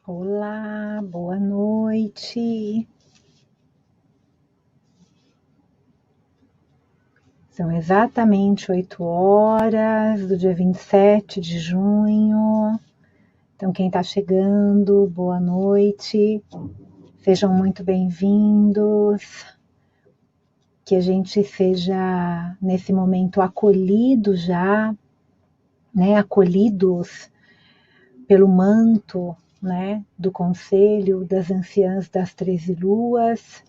Olá, boa noite. São exatamente 8 horas do dia 27 de junho. Então, quem está chegando, boa noite. Sejam muito bem-vindos. Que a gente seja, nesse momento, acolhido já, né? Acolhidos pelo manto, né? Do Conselho das Anciãs das 13 Luas.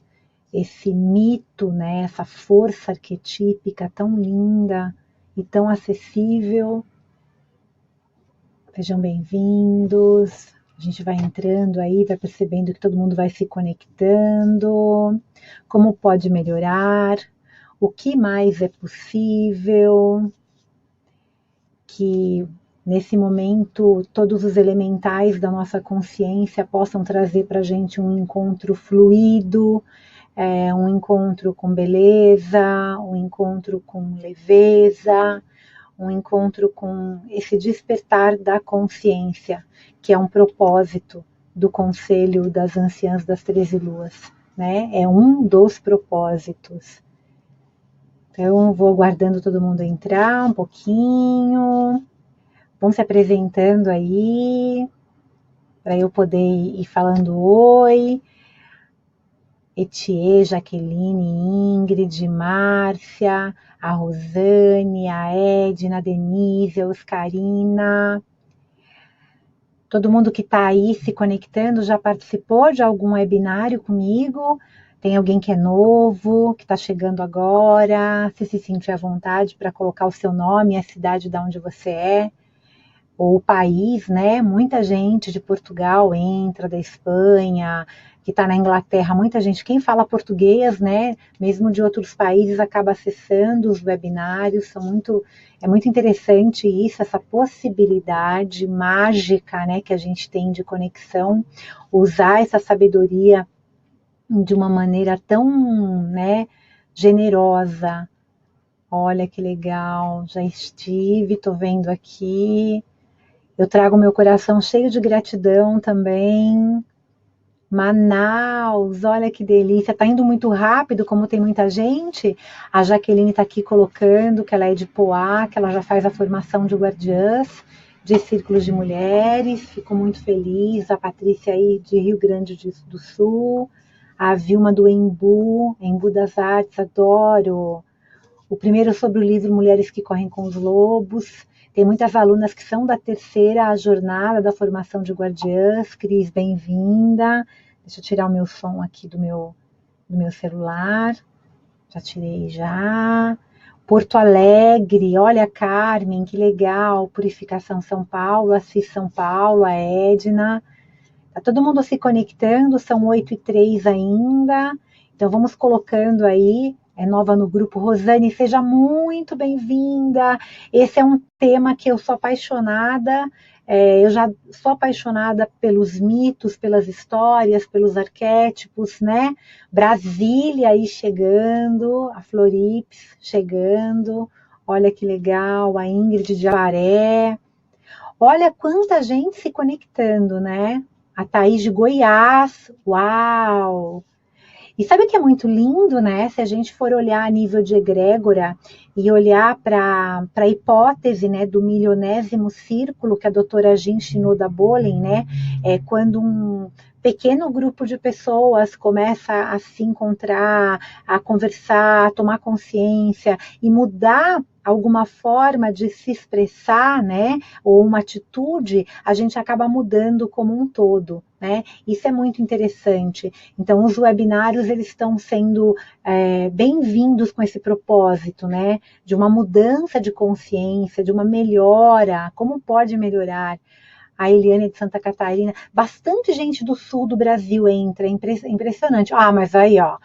Esse mito, né, essa força arquetípica tão linda e tão acessível. Sejam bem-vindos. A gente vai entrando aí, vai percebendo que todo mundo vai se conectando, como pode melhorar, o que mais é possível, que nesse momento todos os elementais da nossa consciência possam trazer para a gente um encontro fluido, um encontro com beleza, um encontro com leveza, um encontro com esse despertar da consciência, que é um propósito do Conselho das Anciãs das 13 Luas, né? É um dos propósitos. Então, vou aguardando todo mundo entrar um pouquinho. Vão se apresentando aí, para eu poder ir falando oi. Etiê, Jaqueline, Ingrid, Márcia, a Rosane, a Edna, a Denise, a Oscarina. Todo mundo que está aí se conectando já participou de algum webinário comigo? Tem alguém que é novo, que está chegando agora? Se sentir à vontade para colocar o seu nome e a cidade de onde você é. Ou o país, né? Muita gente de Portugal entra, da Espanha, que está na Inglaterra, muita gente, quem fala português, né? Mesmo de outros países, acaba acessando os webinários, é muito interessante isso, essa possibilidade mágica, né, que a gente tem de conexão, usar essa sabedoria de uma maneira tão, né, generosa. Olha que legal, já estive, estou vendo aqui. Eu trago meu coração cheio de gratidão também. Manaus, olha que delícia. Tá indo muito rápido, como tem muita gente. A Jaqueline está aqui colocando que ela é de Poá, que ela já faz a formação de guardiãs de círculos de mulheres. Fico muito feliz. A Patrícia aí de Rio Grande do Sul. A Vilma do Embu, Embu das Artes, adoro. O primeiro sobre o livro Mulheres que Correm com os Lobos. Tem muitas alunas que são da terceira jornada da formação de guardiãs. Cris, bem-vinda. Deixa eu tirar o meu som aqui do meu celular. Já tirei já. Porto Alegre, olha, Carmen, que legal. Purificação São Paulo, Assis São Paulo, a Edna. Tá todo mundo se conectando, são 8h03 ainda. Então vamos colocando aí, é nova no grupo. Rosane, seja muito bem-vinda. Esse é um tema que eu sou apaixonada. Eu já sou apaixonada pelos mitos, pelas histórias, pelos arquétipos, né? Brasília aí chegando, a Florips chegando. Olha que legal, a Ingrid de Avaré. Olha quanta gente se conectando, né? A Thaís de Goiás, uau! E sabe o que é muito lindo, né? Se a gente for olhar a nível de egrégora e olhar para a hipótese, né, do milionésimo círculo que a doutora Jean Shinoda Bolen, né, é quando um pequeno grupo de pessoas começa a se encontrar, a conversar, a tomar consciência e mudar alguma forma de se expressar, né, ou uma atitude, a gente acaba mudando como um todo, né? Isso é muito interessante. Então, os webinários, eles estão sendo bem-vindos com esse propósito, né? De uma mudança de consciência, de uma melhora, como pode melhorar. A Eliane de Santa Catarina, bastante gente do sul do Brasil entra, impressionante. Ah, mas aí, ó,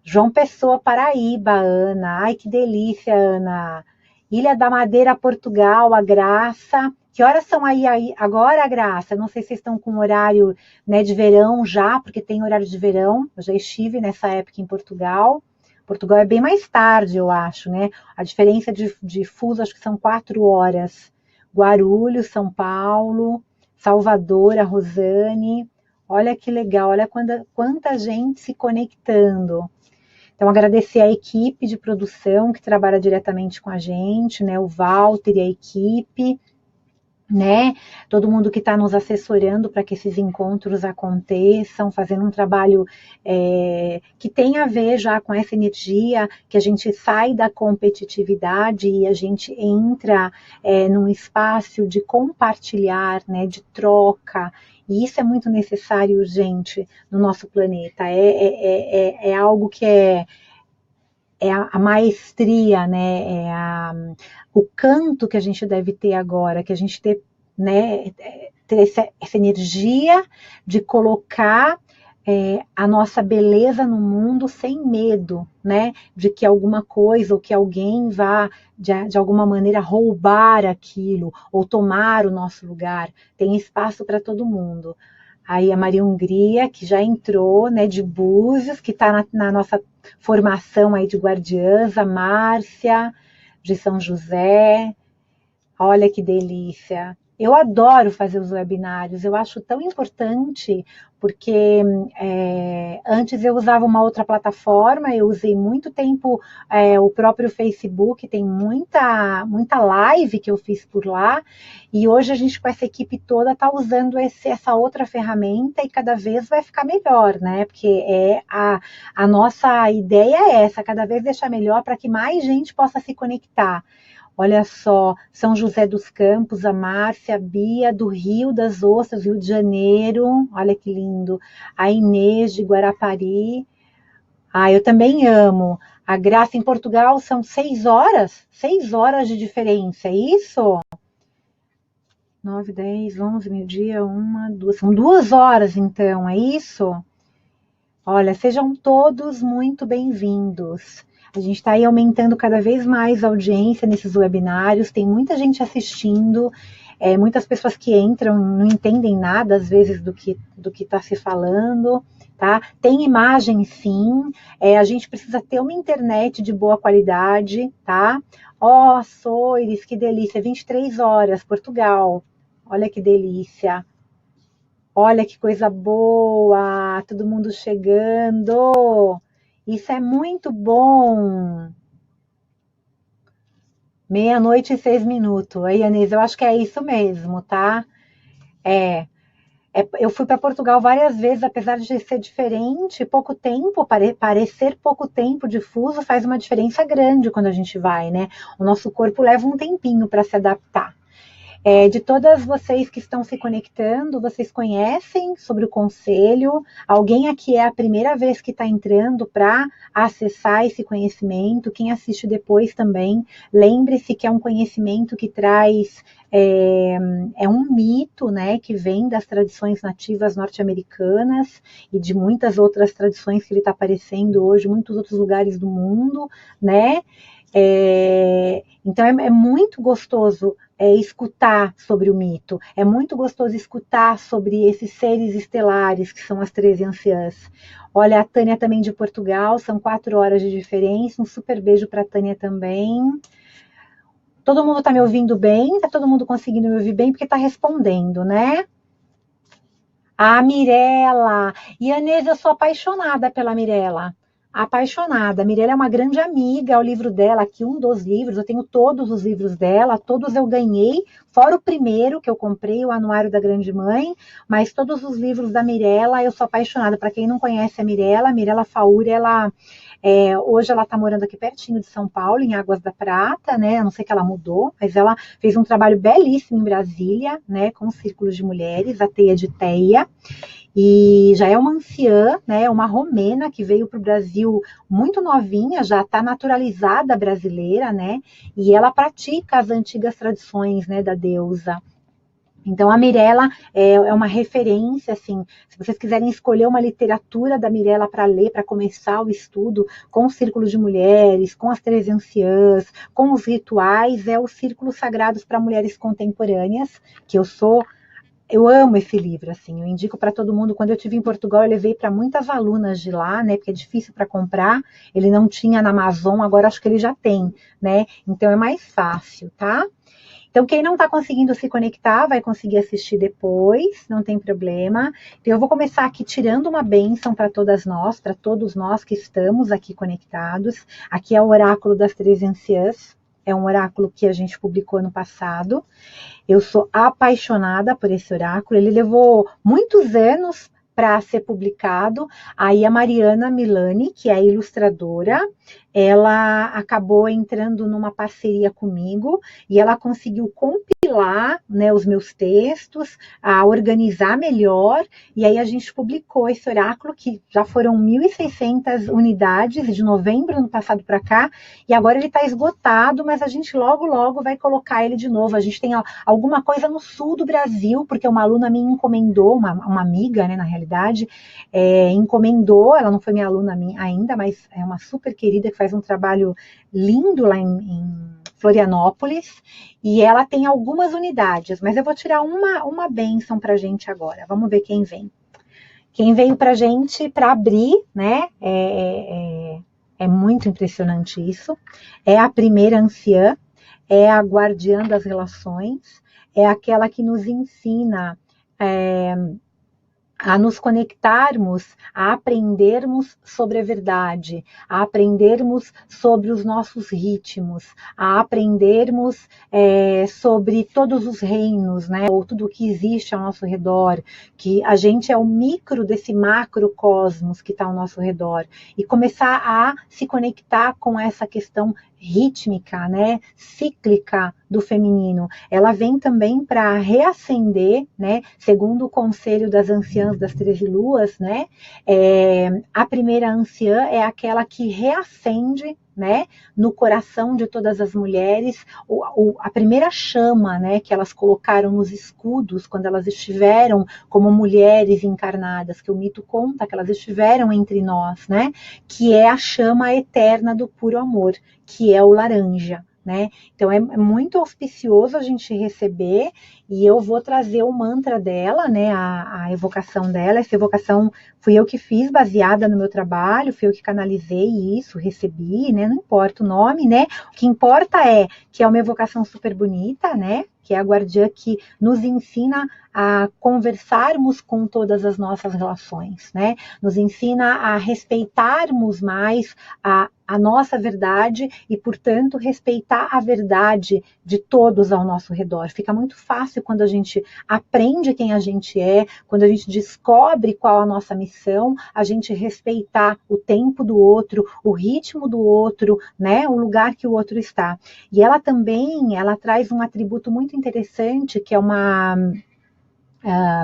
João Pessoa, Paraíba, Ana, ai que delícia, Ana. Ilha da Madeira, Portugal, a Graça. Que horas são aí agora, a Graça? Não sei se vocês estão com horário, né, de verão já, porque tem horário de verão. Eu já estive nessa época em Portugal. Portugal é bem mais tarde, eu acho, né? A diferença de fuso, acho que são 4 horas. Guarulhos, São Paulo. Salvador, a Rosane. Olha que legal, olha quanta gente se conectando. Então, agradecer a equipe de produção que trabalha diretamente com a gente, né? O Walter e a equipe, né? Todo mundo que está nos assessorando para que esses encontros aconteçam, fazendo um trabalho que tem a ver já com essa energia, que a gente sai da competitividade e a gente entra num espaço de compartilhar, né? De troca. E isso é muito necessário e urgente no nosso planeta. É algo que é a maestria, né? O canto que a gente deve ter agora, que a gente ter, né, ter essa energia de colocar a nossa beleza no mundo sem medo, né? De que alguma coisa ou que alguém vá, de alguma maneira, roubar aquilo ou tomar o nosso lugar. Tem espaço para todo mundo. Aí a Maria Hungria, que já entrou, né, de Búzios, que está na nossa formação aí de guardiãs, a Márcia, de São José. Olha que delícia. Eu adoro fazer os webinários, eu acho tão importante, porque antes eu usava uma outra plataforma, eu usei muito tempo o próprio Facebook, tem muita live que eu fiz por lá, e hoje a gente com essa equipe toda está usando essa outra ferramenta e cada vez vai ficar melhor, né? Porque a nossa ideia é essa, cada vez deixar melhor para que mais gente possa se conectar. Olha só, São José dos Campos, a Márcia, a Bia, do Rio das Ostras, Rio de Janeiro, olha que lindo. A Inês, de Guarapari. Ah, eu também amo. A Graça, em Portugal, são 6 horas de diferença, é isso? 9, 10, 11, meio-dia, 1, 2, são 2 horas então, é isso? Olha, sejam todos muito bem-vindos. A gente está aí aumentando cada vez mais a audiência nesses webinários, tem muita gente assistindo, muitas pessoas que entram não entendem nada, às vezes, do que está se falando, tá? Tem imagem, sim, a gente precisa ter uma internet de boa qualidade, tá? Ó, Soires, que delícia, 23 horas, Portugal, olha que delícia. Olha que coisa boa, todo mundo chegando. Isso é muito bom. 00:06. Aí, Anise, eu acho que é isso mesmo, tá? Eu fui para Portugal várias vezes, apesar de ser diferente, pouco tempo, parecer pouco tempo de fuso faz uma diferença grande quando a gente vai, né? O nosso corpo leva um tempinho para se adaptar. De todas vocês que estão se conectando, vocês conhecem sobre o conselho? Alguém aqui é a primeira vez que está entrando para acessar esse conhecimento? Quem assiste depois também, lembre-se que é um conhecimento que traz, um mito, né, que vem das tradições nativas norte-americanas e de muitas outras tradições que ele está aparecendo hoje, em muitos outros lugares do mundo, né? Então é muito gostoso escutar sobre o mito, é muito gostoso escutar sobre esses seres estelares que são as 13 anciãs. Olha, a Tânia também de Portugal, são 4 horas de diferença, um super beijo para a Tânia também. Todo mundo está me ouvindo bem? Está todo mundo conseguindo me ouvir bem? Porque está respondendo, né? A Mirella. E Anese, eu sou apaixonada pela Mirella. Apaixonada. A Mirella é uma grande amiga. O livro dela, aqui um dos livros, eu tenho todos os livros dela, todos eu ganhei, fora o primeiro que eu comprei, o Anuário da Grande Mãe, mas todos os livros da Mirella eu sou apaixonada. Para quem não conhece a Mirella Fauri, hoje ela está morando aqui pertinho de São Paulo, em Águas da Prata, né? Eu não sei que ela mudou, mas ela fez um trabalho belíssimo em Brasília, né? Com os círculos de mulheres, a Teia de Teia. E já é uma anciã, né, uma romena que veio para o Brasil muito novinha, já está naturalizada brasileira, né, e ela pratica as antigas tradições, né, da deusa. Então, a Mirella é uma referência, assim, se vocês quiserem escolher uma literatura da Mirella para ler, para começar o estudo com os círculos de mulheres, com as 13 anciãs, com os rituais, é os Círculos Sagrados para Mulheres Contemporâneas, que eu amo esse livro, assim, eu indico para todo mundo. Quando eu estive em Portugal, eu levei para muitas alunas de lá, né, porque é difícil para comprar, ele não tinha na Amazon, agora acho que ele já tem, né, então é mais fácil, tá? Então, quem não está conseguindo se conectar, vai conseguir assistir depois, não tem problema. Então, eu vou começar aqui tirando uma bênção para todas nós, para todos nós que estamos aqui conectados. Aqui é o Oráculo das Três Anciãs, é um oráculo que a gente publicou no passado. Eu sou apaixonada por esse oráculo, ele levou muitos anos para ser publicado. Aí a Mariana Milani, que é a ilustradora, ela acabou entrando numa parceria comigo e ela conseguiu compilar, né, os meus textos, a organizar melhor, e aí a gente publicou esse oráculo, que já foram 1.600 unidades de novembro do ano passado para cá, e agora ele está esgotado, mas a gente logo, logo vai colocar ele de novo. A gente tem alguma coisa no sul do Brasil, porque uma aluna me encomendou, uma amiga, né, na realidade, encomendou, ela não foi minha aluna ainda, mas é uma super querida que faz um trabalho lindo lá em Florianópolis, e ela tem algumas unidades, mas eu vou tirar uma bênção para a gente agora. Vamos ver quem vem. Quem veio para a gente para abrir, né? É muito impressionante isso. É a primeira anciã, é a guardiã das relações, é aquela que nos ensina a nos conectarmos, a aprendermos sobre a verdade, a aprendermos sobre os nossos ritmos, a aprendermos sobre todos os reinos, né, ou tudo que existe ao nosso redor, que a gente é o micro desse macrocosmos que está ao nosso redor, e começar a se conectar com essa questão rítmica, né, cíclica do feminino. Ela vem também para reacender, né, segundo o conselho das anciãs das 13 luas, né, a primeira anciã é aquela que reacende, né, no coração de todas as mulheres, a primeira chama, né, que elas colocaram nos escudos quando elas estiveram como mulheres encarnadas, que o mito conta que elas estiveram entre nós, né, que é a chama eterna do puro amor, que é o laranja. Né? Então é muito auspicioso a gente receber, e eu vou trazer o mantra dela, né, a evocação dela. Essa evocação fui eu que fiz, baseada no meu trabalho, fui eu que canalizei isso, recebi, né, não importa o nome, né, o que importa é que é uma evocação super bonita, né, que é a guardiã que nos ensina a conversarmos com todas as nossas relações, né, nos ensina a respeitarmos mais a nossa verdade e, portanto, respeitar a verdade de todos ao nosso redor. Fica muito fácil quando a gente aprende quem a gente é, quando a gente descobre qual a nossa missão, a gente respeitar o tempo do outro, o ritmo do outro, né, o lugar que o outro está. E ela também, ela traz um atributo muito interessante, que é uma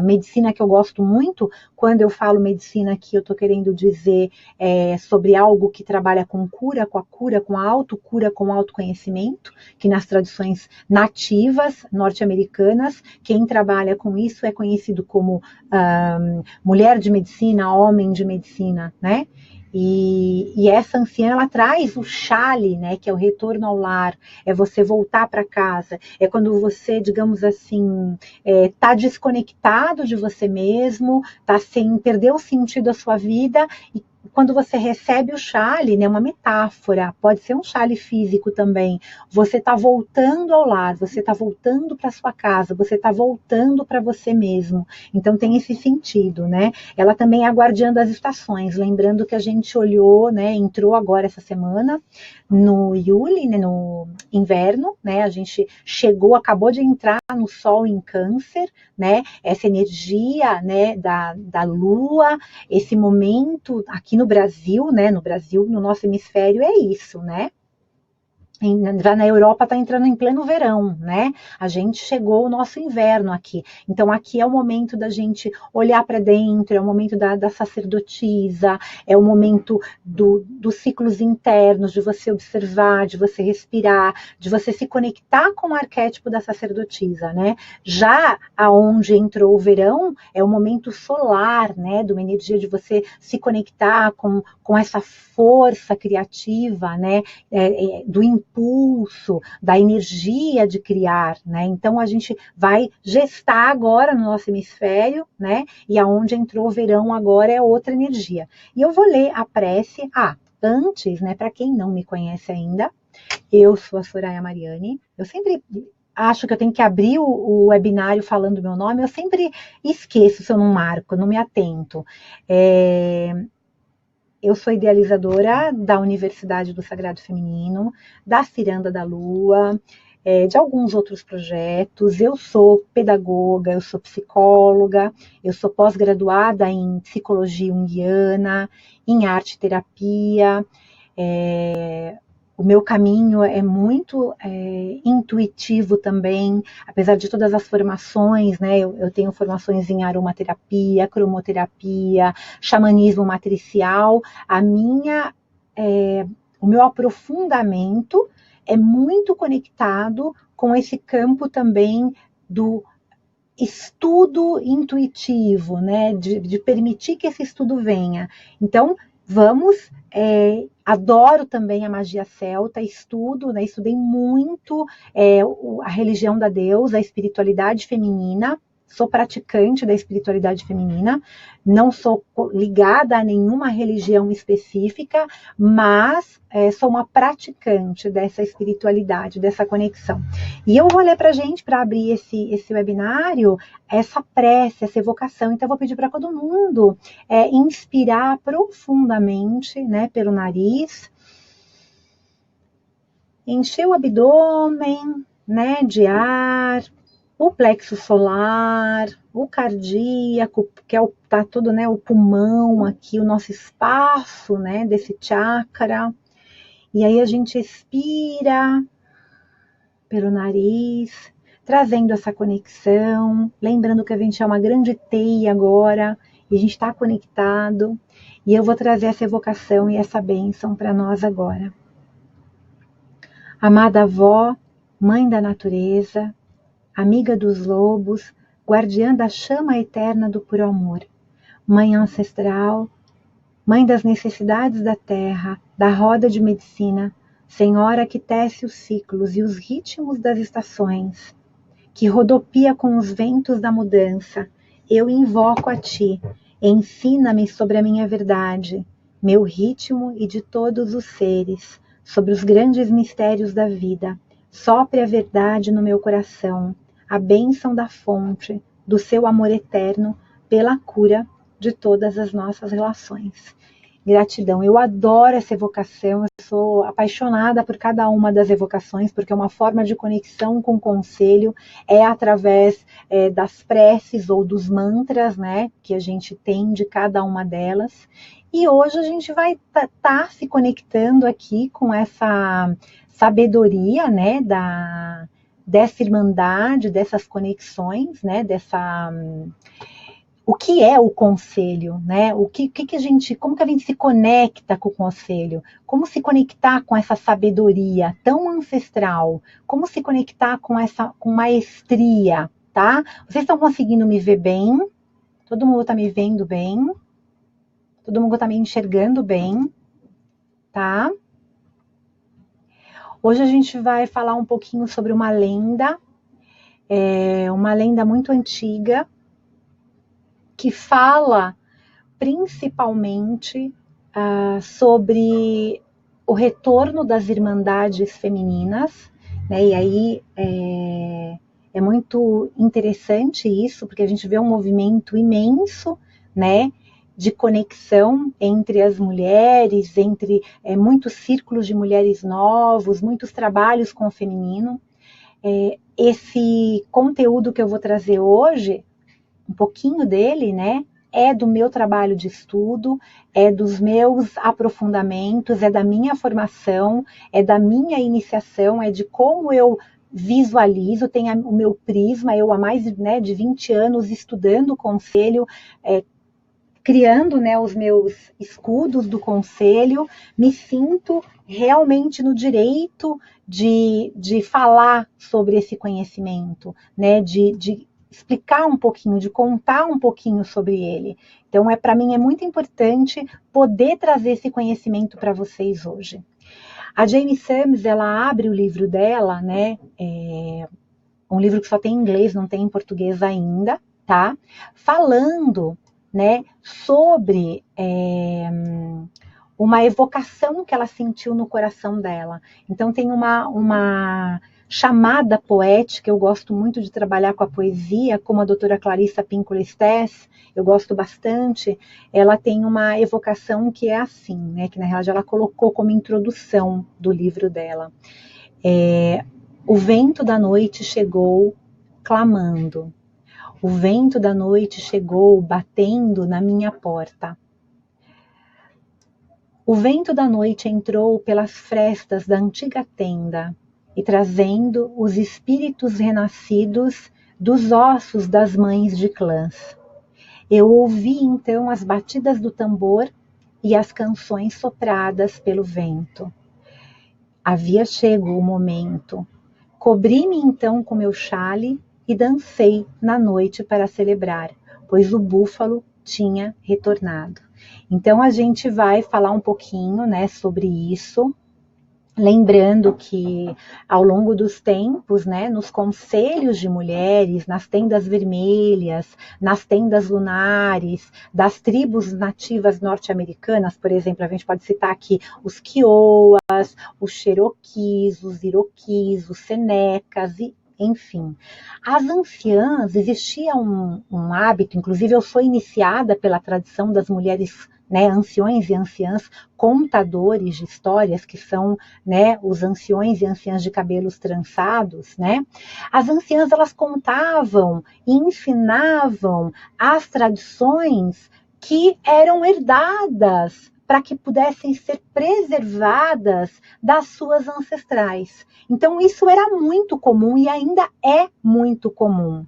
medicina que eu gosto muito. Quando eu falo medicina aqui, eu estou querendo dizer sobre algo que trabalha com a autocura, com autoconhecimento, que nas tradições nativas norte-americanas, quem trabalha com isso é conhecido como mulher de medicina, homem de medicina, né? E essa anciã, ela traz o Chale, né, que é o retorno ao lar, é você voltar para casa, é quando você, digamos assim, tá desconectado de você mesmo, tá sem perder o sentido da sua vida, e quando você recebe o Chale, né, uma metáfora, pode ser um Chale físico também, você está voltando ao lar, você está voltando para sua casa, você está voltando para você mesmo. Então tem esse sentido, né? Ela também é a guardiã das estações, lembrando que a gente olhou, né, entrou agora essa semana no Yuli, né, no inverno, né? A gente acabou de entrar no Sol em Câncer, né? Essa energia, né, da Lua, esse momento aqui no Brasil, né? No Brasil, no nosso hemisfério, é isso, né? Já na Europa está entrando em pleno verão, né? A gente chegou o nosso inverno aqui. Então aqui é o momento da gente olhar para dentro, é o momento da sacerdotisa, é o momento dos ciclos internos, de você observar, de você respirar, de você se conectar com o arquétipo da sacerdotisa, né? Já aonde entrou o verão, é o momento solar, né? De uma energia de você se conectar com essa força criativa, né? Do impulso, da energia de criar, né? Então a gente vai gestar agora no nosso hemisfério, né? E aonde entrou o verão agora é outra energia. E eu vou ler a prece. Antes, né? Para quem não me conhece ainda, eu sou a Soraya Mariani. Eu sempre acho que eu tenho que abrir o webinário falando meu nome, eu sempre esqueço se eu não marco, eu não me atento. Eu sou idealizadora da Universidade do Sagrado Feminino, da Ciranda da Lua, de alguns outros projetos. Eu sou pedagoga, eu sou psicóloga, eu sou pós-graduada em psicologia junguiana, em arte-terapia. O meu caminho é muito intuitivo também, apesar de todas as formações, né? Eu tenho formações em aromaterapia, cromoterapia, xamanismo matricial. O meu aprofundamento é muito conectado com esse campo também do estudo intuitivo, né? De permitir que esse estudo venha. Então, vamos. Adoro também a magia celta, estudo, né? Estudei muito a religião da deusa, a espiritualidade feminina. Sou praticante da espiritualidade feminina, não sou ligada a nenhuma religião específica, mas sou uma praticante dessa espiritualidade, dessa conexão. E eu vou ler para a gente, para abrir esse webinário, essa prece, essa evocação. Então, eu vou pedir para todo mundo inspirar profundamente, né, pelo nariz, encher o abdômen, né, de ar, o plexo solar, o cardíaco, que tá todo, né, o pulmão aqui, o nosso espaço, né, desse chakra. E aí a gente expira pelo nariz, trazendo essa conexão, lembrando que a gente é uma grande teia agora, e a gente está conectado, e eu vou trazer essa evocação e essa bênção para nós agora. Amada avó, mãe da natureza, amiga dos lobos, guardiã da chama eterna do puro amor, mãe ancestral, mãe das necessidades da terra, da roda de medicina, senhora que tece os ciclos e os ritmos das estações, que rodopia com os ventos da mudança, eu invoco a ti, ensina-me sobre a minha verdade, meu ritmo e de todos os seres, sobre os grandes mistérios da vida, sopre a verdade no meu coração, a bênção da fonte, do seu amor eterno, pela cura de todas as nossas relações. Gratidão, eu adoro essa evocação, eu sou apaixonada por cada uma das evocações, porque é uma forma de conexão com o conselho, é através das preces ou dos mantras, né, que a gente tem de cada uma delas. E hoje a gente vai estar se conectando aqui com essa sabedoria, né, dessa irmandade, dessas conexões, né, o que é o conselho, né? Como que a gente se conecta com o conselho? Como se conectar com essa sabedoria tão ancestral? Como se conectar com maestria, tá? Vocês estão conseguindo me ver bem? Todo mundo está me vendo bem? Todo mundo está me enxergando bem? Tá? Hoje a gente vai falar um pouquinho sobre uma lenda muito antiga, que fala principalmente sobre o retorno das irmandades femininas, né? E aí é muito interessante isso, porque a gente vê um movimento imenso, né, de conexão entre as mulheres, entre muitos círculos de mulheres novos, muitos trabalhos com o feminino. Esse conteúdo que eu vou trazer hoje, um pouquinho dele, né, é do meu trabalho de estudo, é dos meus aprofundamentos, é da minha formação, é da minha iniciação, é de como eu visualizo, tem o meu prisma, eu há mais, né, de 20 anos estudando o conselho, criando, né, os meus escudos do conselho, me sinto realmente no direito de falar sobre esse conhecimento, né, de explicar um pouquinho, de contar um pouquinho sobre ele. Então, para mim é muito importante poder trazer esse conhecimento para vocês hoje. A Jamie Sams, ela abre o livro dela, né, um livro que só tem em inglês, não tem em português ainda, tá? Falando, né, sobre uma evocação que ela sentiu no coração dela. Então tem uma chamada poética. Eu gosto muito de trabalhar com a poesia, como a doutora Clarissa Pinkola-Estés, eu gosto bastante. Ela tem uma evocação que é assim, né, que na realidade ela colocou como introdução do livro dela. O vento da noite chegou clamando. O vento da noite chegou batendo na minha porta. O vento da noite entrou pelas frestas da antiga tenda e trazendo os espíritos renascidos dos ossos das mães de clãs. Eu ouvi então as batidas do tambor e as canções sopradas pelo vento. Havia chego o momento. Cobri-me então com meu chale e dancei na noite para celebrar, pois o búfalo tinha retornado. Então a gente vai falar um pouquinho, né, sobre isso, lembrando que ao longo dos tempos, né, nos conselhos de mulheres, nas tendas vermelhas, nas tendas lunares, das tribos nativas norte-americanas, por exemplo, a gente pode citar aqui os Kiowas, os Cherokees, os Iroquees, os Senecas e enfim, as anciãs, existia um hábito, inclusive eu sou iniciada pela tradição das mulheres, né, anciões e anciãs contadores de histórias, que são, né, os anciões e anciãs de cabelos trançados, né? As anciãs, elas contavam e ensinavam as tradições que eram herdadas para que pudessem ser preservadas das suas ancestrais. Então, isso era muito comum e ainda é muito comum.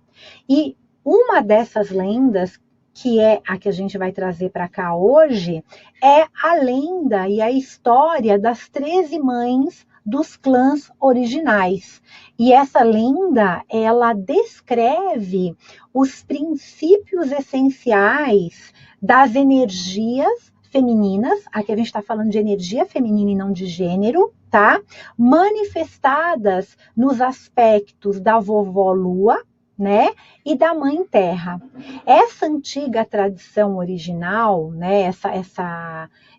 E uma dessas lendas, que é a que a gente vai trazer para cá hoje, é a lenda e a história das 13 mães dos clãs originais. E essa lenda, ela descreve os princípios essenciais das energias femininas, aqui a gente está falando de energia feminina e não de gênero, tá? Manifestadas nos aspectos da vovó Lua, né, e da Mãe Terra. Essa antiga tradição original, né,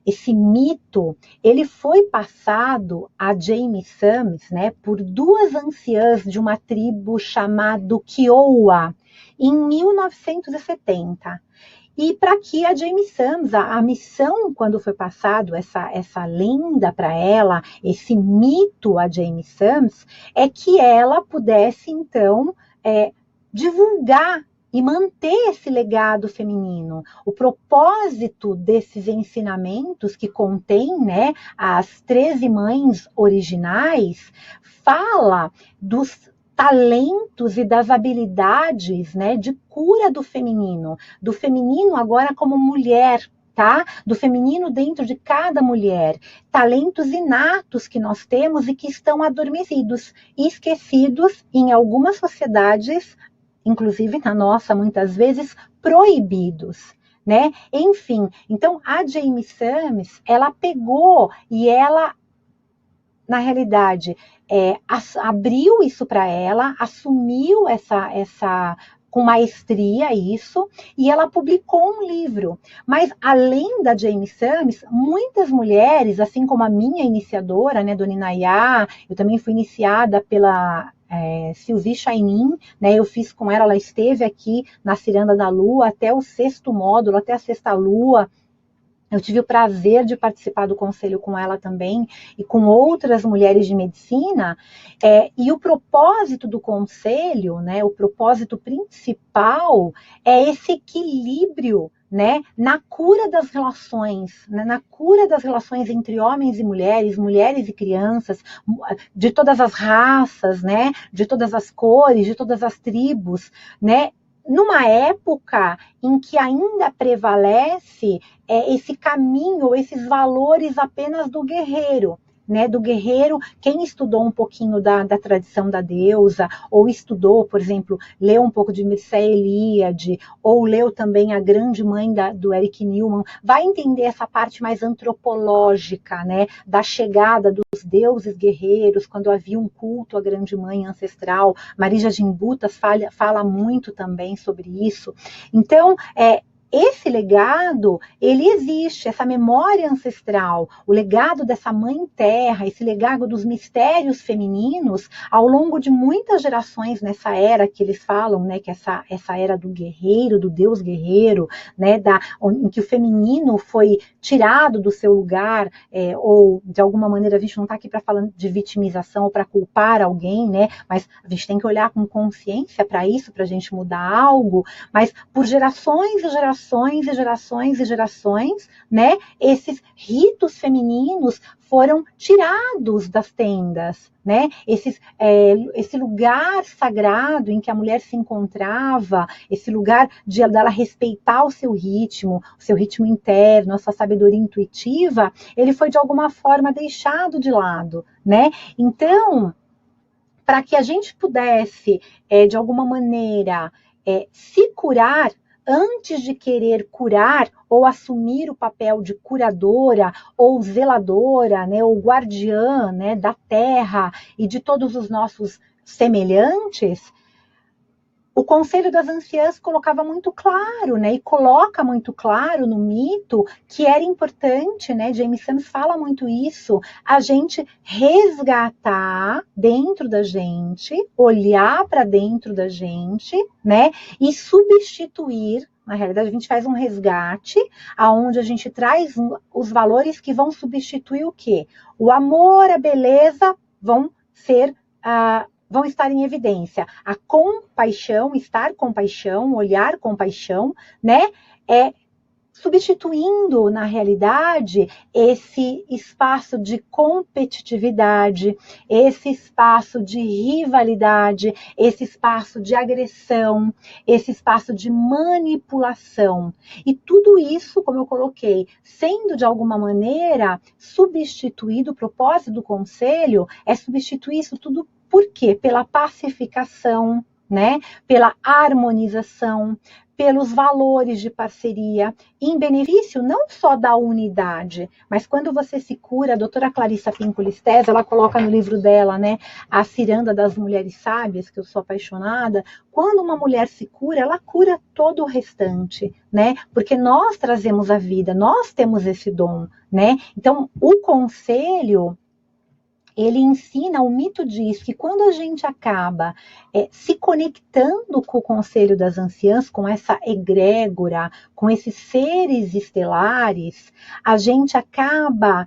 esse mito, ele foi passado a Jamie Sams, né, por duas anciãs de uma tribo chamada Kiowa, em 1970. E para que a Jamie Sams, a missão, quando foi passado essa lenda para ela, esse mito a Jamie Sams, é que ela pudesse, então, divulgar e manter esse legado feminino. O propósito desses ensinamentos que contém, né, as 13 mães originais, fala dos talentos e das habilidades, né, de cura do feminino agora como mulher, tá? Do feminino dentro de cada mulher, talentos inatos que nós temos e que estão adormecidos e esquecidos em algumas sociedades, inclusive na nossa, muitas vezes, proibidos, né? Enfim, então a Jamie Sams, ela pegou e ela, na realidade, abriu isso para ela, assumiu essa com maestria isso, e ela publicou um livro. Mas, além da Jamie Sams, muitas mulheres, assim como a minha iniciadora, né, Dona Inayá, eu também fui iniciada pela Sylvie Chainin, né, eu fiz com ela, ela esteve aqui na Ciranda da Lua, até o 6º módulo, até a 6ª Lua. Eu tive o prazer de participar do conselho com ela também e com outras mulheres de medicina, e o propósito do conselho, né, o propósito principal é esse equilíbrio, né, na cura das relações, né, na cura das relações entre homens e mulheres, mulheres e crianças, de todas as raças, né, de todas as cores, de todas as tribos, né, numa época em que ainda prevalece esse caminho, esses valores apenas do guerreiro, né, do guerreiro. Quem estudou um pouquinho da tradição da deusa, ou estudou, por exemplo, leu um pouco de Mircea Eliade, ou leu também A Grande Mãe do Eric Newman, vai entender essa parte mais antropológica, né, da chegada dos deuses guerreiros, quando havia um culto à Grande Mãe ancestral. Marija Gimbutas fala muito também sobre isso. Então, esse legado, ele existe, essa memória ancestral, o legado dessa mãe terra, esse legado dos mistérios femininos, ao longo de muitas gerações nessa era que eles falam, né, que essa era do guerreiro, do deus guerreiro, né, em que o feminino foi tirado do seu lugar, ou de alguma maneira a gente não está aqui para falar de vitimização ou para culpar alguém, né, mas a gente tem que olhar com consciência para isso, para a gente mudar algo, mas por gerações e gerações e gerações e gerações, né, esses ritos femininos foram tirados das tendas, né? Esse lugar sagrado em que a mulher se encontrava, esse lugar dela respeitar o seu ritmo interno, a sua sabedoria intuitiva, ele foi de alguma forma deixado de lado, né? Então, para que a gente pudesse, de alguma maneira, se curar, antes de querer curar ou assumir o papel de curadora ou zeladora, né, ou guardiã, né, da terra e de todos os nossos semelhantes, o Conselho das Anciãs colocava muito claro, né, e coloca muito claro no mito que era importante, né, Jaime Sammis fala muito isso, a gente resgatar dentro da gente, olhar para dentro da gente, né, e substituir. Na realidade, a gente faz um resgate, aonde a gente traz os valores que vão substituir o quê? O amor, a beleza vão estar em evidência. A compaixão, estar com paixão, olhar com paixão, né? Substituindo, na realidade, esse espaço de competitividade, esse espaço de rivalidade, esse espaço de agressão, esse espaço de manipulação. E tudo isso, como eu coloquei, sendo de alguma maneira substituído, o propósito do conselho é substituir isso tudo. Por quê? Pela pacificação, né? Pela harmonização, pelos valores de parceria, em benefício não só da unidade, mas quando você se cura, a doutora Clarissa Pinkola Estés, ela coloca no livro dela, né, A Ciranda das Mulheres Sábias, que eu sou apaixonada, quando uma mulher se cura, ela cura todo o restante, né, porque nós trazemos a vida, nós temos esse dom, né, então o conselho, ele ensina, o mito diz que quando a gente acaba se conectando com o Conselho das Anciãs, com essa egrégora, com esses seres estelares, a gente acaba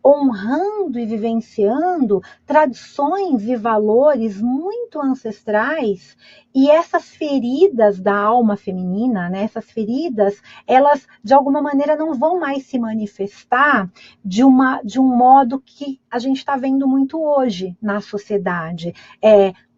honrando e vivenciando tradições e valores muito ancestrais, e essas feridas da alma feminina, né, essas feridas, elas de alguma maneira não vão mais se manifestar de um modo que a gente está vendo muito hoje na sociedade,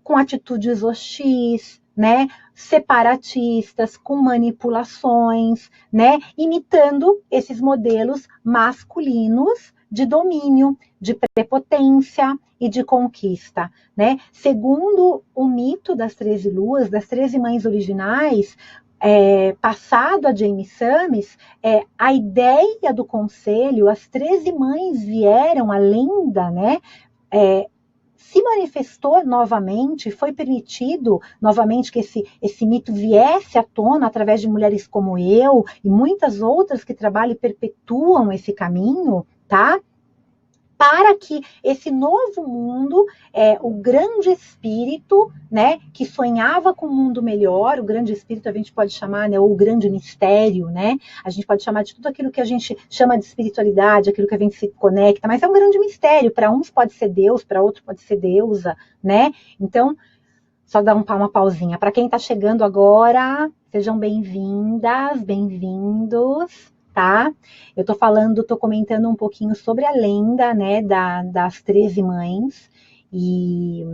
com atitudes hostis, né, separatistas, com manipulações, né, imitando esses modelos masculinos de domínio, de prepotência e de conquista, né? Segundo o mito das 13 luas, das 13 mães originais, passado a Jaime Sammis, a ideia do conselho, as 13 mães vieram, a lenda, né? Se manifestou novamente, foi permitido novamente que esse mito viesse à tona através de mulheres como eu e muitas outras que trabalham e perpetuam esse caminho, tá? Para que esse novo mundo, o grande espírito, né, que sonhava com um mundo melhor, o grande espírito a gente pode chamar, né, ou o grande mistério, né, a gente pode chamar de tudo aquilo que a gente chama de espiritualidade, aquilo que a gente se conecta, mas é um grande mistério, para uns pode ser Deus, para outros pode ser deusa, né, então, só dar uma pausinha. Para quem está chegando agora, sejam bem-vindas, bem-vindos. Tá? Eu tô comentando um pouquinho sobre a lenda, né, das 13 mães, e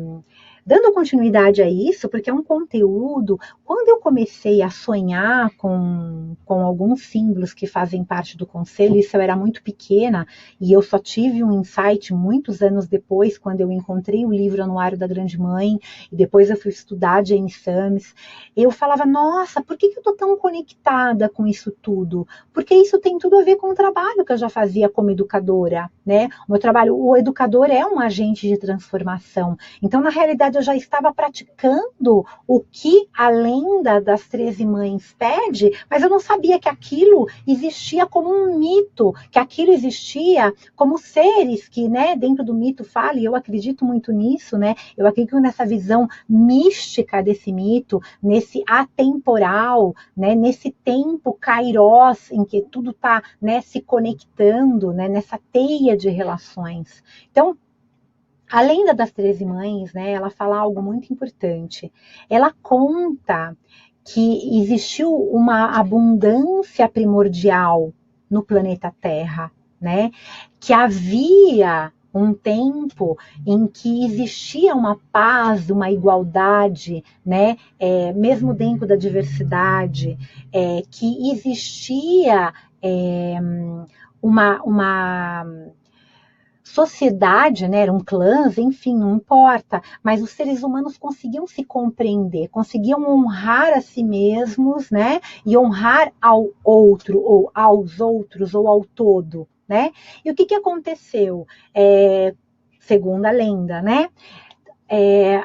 dando continuidade a isso, porque é um conteúdo, quando eu comecei a sonhar com alguns símbolos que fazem parte do conselho, isso eu era muito pequena, e eu só tive um insight muitos anos depois, quando eu encontrei o livro Anuário da Grande Mãe, e depois eu fui estudar Jaime Sammis, eu falava, nossa, por que eu tô tão conectada com isso tudo? Porque isso tem tudo a ver com o trabalho que eu já fazia como educadora, né? O meu trabalho, o educador é um agente de transformação, então na realidade verdade, eu já estava praticando o que a lenda das 13 mães pede, mas eu não sabia que aquilo existia como um mito, que aquilo existia como seres que, né, dentro do mito fala, e eu acredito muito nisso, né? Eu acredito nessa visão mística desse mito, nesse atemporal, né, nesse tempo kairos, em que tudo está, né, se conectando, né, nessa teia de relações. Então, a lenda das 13 mães, né, ela fala algo muito importante. Ela conta que existiu uma abundância primordial no planeta Terra, né? Que havia um tempo em que existia uma paz, uma igualdade, né? Mesmo dentro da diversidade, que existia uma sociedade, né, eram clãs, enfim, não importa, mas os seres humanos conseguiam se compreender, conseguiam honrar a si mesmos, né, e honrar ao outro, ou aos outros, ou ao todo, né? E o que aconteceu? Segundo a lenda, né?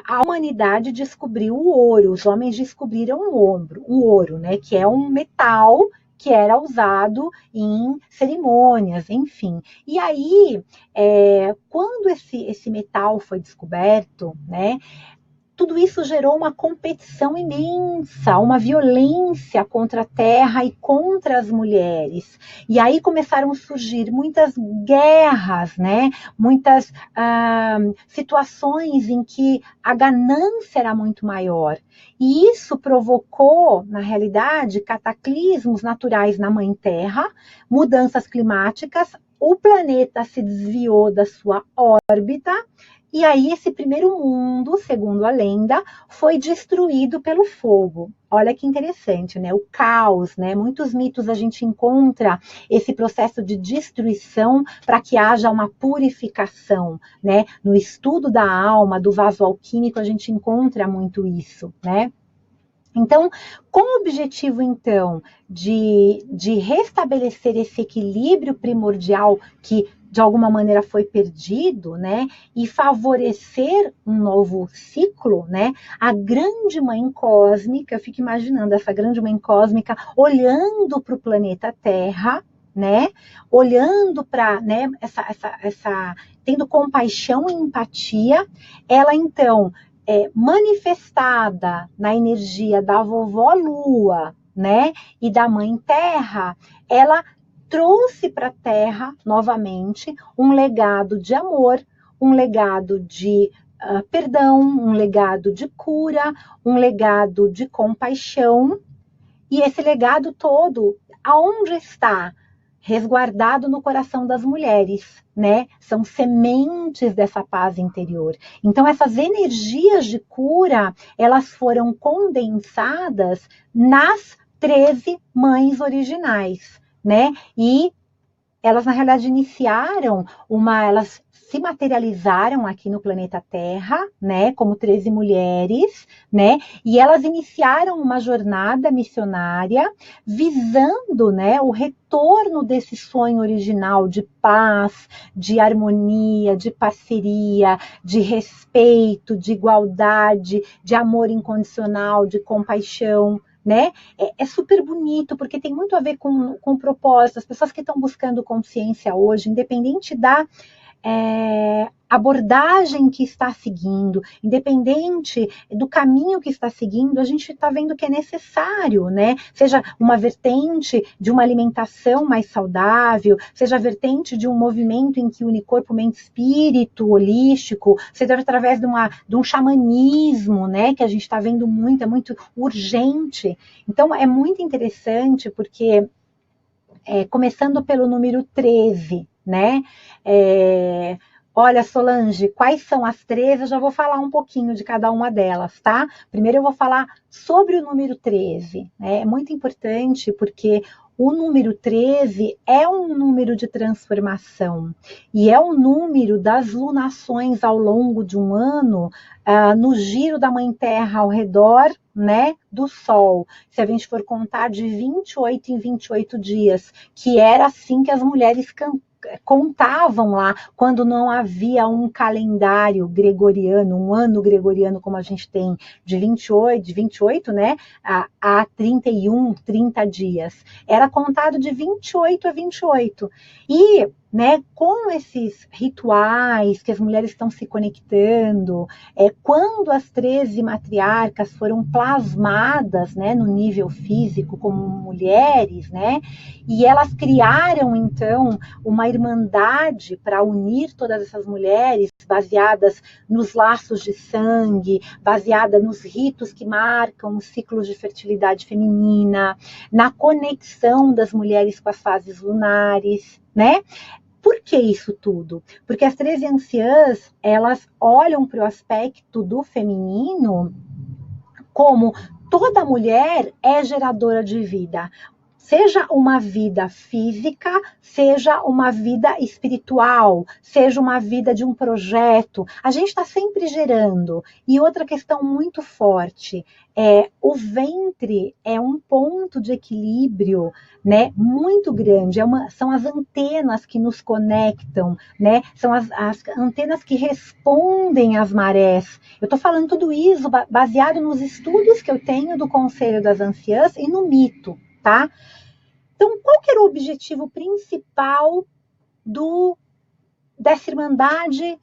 A humanidade descobriu o ouro, os homens descobriram o ouro, né, que é um metal que era usado em cerimônias, enfim. E aí, quando esse metal foi descoberto, né, tudo isso gerou uma competição imensa, uma violência contra a terra e contra as mulheres. E aí começaram a surgir muitas guerras, né? Muitas situações em que a ganância era muito maior. E isso provocou, na realidade, cataclismos naturais na Mãe Terra, mudanças climáticas, o planeta se desviou da sua órbita. E aí esse primeiro mundo, segundo a lenda, foi destruído pelo fogo. Olha que interessante, né? O caos, né? Muitos mitos a gente encontra esse processo de destruição para que haja uma purificação, né? No estudo da alma, do vaso alquímico, a gente encontra muito isso, né? Então, com o objetivo, então, de restabelecer esse equilíbrio primordial que, de alguma maneira, foi perdido, né, e favorecer um novo ciclo, né, a grande mãe cósmica, eu fico imaginando essa grande mãe cósmica olhando para o planeta Terra, né, olhando para, né, tendo compaixão e empatia, ela, então, manifestada na energia da vovó Lua, né, e da Mãe Terra, ela trouxe para a Terra, novamente, um legado de amor, um legado de perdão, um legado de cura, um legado de compaixão, e esse legado todo, aonde está? Resguardado no coração das mulheres, né? São sementes dessa paz interior. Então, essas energias de cura, elas foram condensadas nas 13 mães originais, né? E elas, na realidade, elas se materializaram aqui no planeta Terra, né, como 13 mulheres, né, e elas iniciaram uma jornada missionária visando, né, o retorno desse sonho original de paz, de harmonia, de parceria, de respeito, de igualdade, de amor incondicional, de compaixão, né? É super bonito, porque tem muito a ver com o propósito. As pessoas que estão buscando consciência hoje, independente da abordagem que está seguindo, independente do caminho que está seguindo, a gente está vendo que é necessário, né? Seja uma vertente de uma alimentação mais saudável, seja a vertente de um movimento em que une corpo, mente, espírito, holístico, seja através de um xamanismo, né? Que a gente está vendo muito, é muito urgente. Então, é muito interessante, porque começando pelo número 13, né? Olha, Solange, quais são as 13? Eu já vou falar um pouquinho de cada uma delas, tá? Primeiro eu vou falar sobre o número 13, né? É muito importante porque o número 13 é um número de transformação e é o número das lunações ao longo de um ano, no giro da Mãe Terra ao redor, né, do Sol. Se a gente for contar de 28 em 28 dias, que era assim que as mulheres contavam lá, quando não havia um calendário gregoriano, um ano gregoriano como a gente tem, de 28, né, a 31, 30 dias. Era contado de 28 a 28. E, né, com esses rituais que as mulheres estão se conectando, quando as 13 matriarcas foram plasmadas, né, no nível físico como mulheres, né, e elas criaram então uma irmandade para unir todas essas mulheres, baseadas nos laços de sangue, baseada nos ritos que marcam os ciclos de fertilidade feminina, na conexão das mulheres com as fases lunares, né? Por que isso tudo? Porque as 13 anciãs, elas olham para o aspecto do feminino como toda mulher é geradora de vida. Seja uma vida física, seja uma vida espiritual, seja uma vida de um projeto. A gente está sempre gerando. E outra questão muito forte, o ventre é um ponto de equilíbrio, né, muito grande. São as antenas que nos conectam, né? São as antenas que respondem às marés. Eu estou falando tudo isso baseado nos estudos que eu tenho do Conselho das Anciãs e no mito, tá? Então, qual que era o objetivo principal dessa irmandade,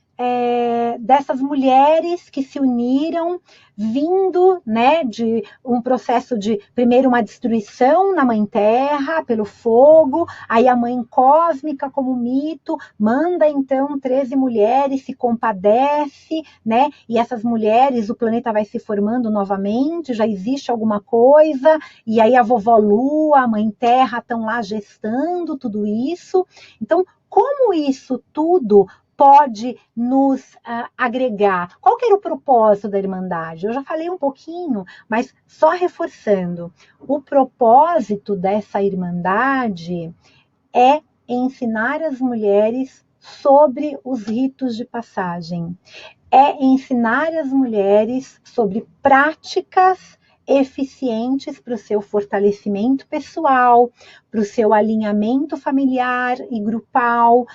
dessas mulheres que se uniram, vindo, né, de um processo de, primeiro, uma destruição na Mãe Terra, pelo fogo, aí a Mãe Cósmica, como mito, manda, então, 13 mulheres, se compadece, né, e essas mulheres, o planeta vai se formando novamente, já existe alguma coisa, e aí a vovó Lua, a Mãe Terra estão lá gestando tudo isso. Então, como isso tudo pode nos agregar? Qual que era o propósito da Irmandade? Eu já falei um pouquinho, mas só reforçando. O propósito dessa Irmandade é ensinar as mulheres sobre os ritos de passagem. É ensinar as mulheres sobre práticas eficientes para o seu fortalecimento pessoal, para o seu alinhamento familiar e grupal,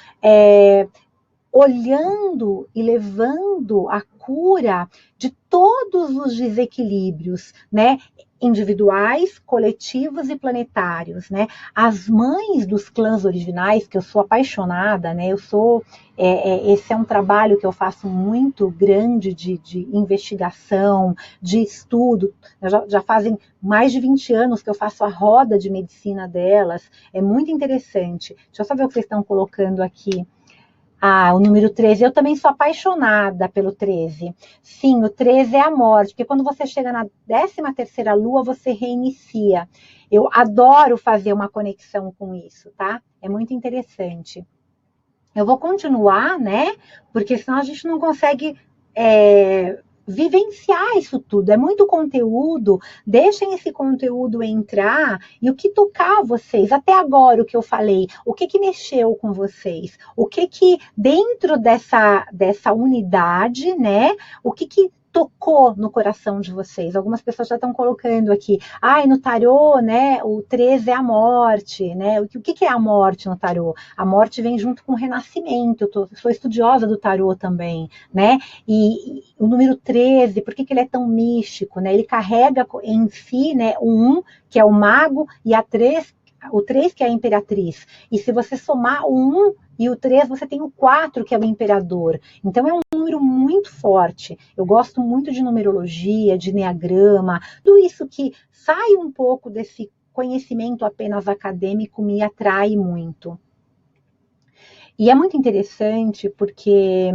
olhando e levando a cura de todos os desequilíbrios, né? Individuais, coletivos e planetários, né? As mães dos clãs originais, que eu sou apaixonada, né? Esse é um trabalho que eu faço muito grande de investigação, de estudo. Já fazem mais de 20 anos que eu faço a roda de medicina delas. É muito interessante. Deixa eu só ver o que vocês estão colocando aqui. O número 13, eu também sou apaixonada pelo 13. Sim, o 13 é a morte, porque quando você chega na 13ª lua, você reinicia. Eu adoro fazer uma conexão com isso, tá? É muito interessante. Eu vou continuar, né? Porque senão a gente não consegue vivenciar isso tudo. É muito conteúdo. Deixem esse conteúdo entrar e o que tocar vocês. Até agora, o que eu falei, o que mexeu com vocês? O que dentro dessa unidade, né? O que tocou no coração de vocês? Algumas pessoas já estão colocando aqui, no tarô, né, o 13 é a morte, né? O que é a morte no tarô? A morte vem junto com o renascimento. Eu sou estudiosa do tarô também, né? E o número 13, por que ele é tão místico, né? Ele carrega em si, né, o 1, que é o mago, e o 3, que é a imperatriz. E se você somar o 1 e o 3, você tem o 4, que é o imperador. Então, é um número muito forte. Eu gosto muito de numerologia, de enneagrama, tudo isso que sai um pouco desse conhecimento apenas acadêmico me atrai muito. E é muito interessante porque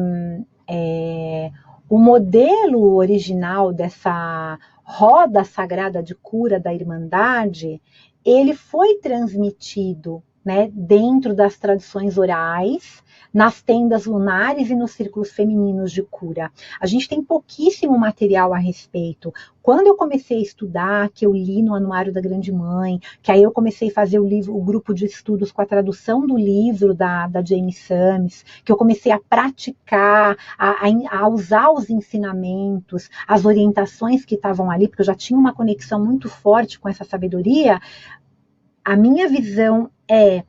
o modelo original dessa roda sagrada de cura da Irmandade, ele foi transmitido, né, dentro das tradições orais, nas tendas lunares e nos círculos femininos de cura. A gente tem pouquíssimo material a respeito. Quando eu comecei a estudar, que eu li no Anuário da Grande Mãe, que aí eu comecei a fazer o grupo de estudos com a tradução do livro da Jane Sams, que eu comecei a praticar, a usar os ensinamentos, as orientações que estavam ali, porque eu já tinha uma conexão muito forte com essa sabedoria. A minha visão é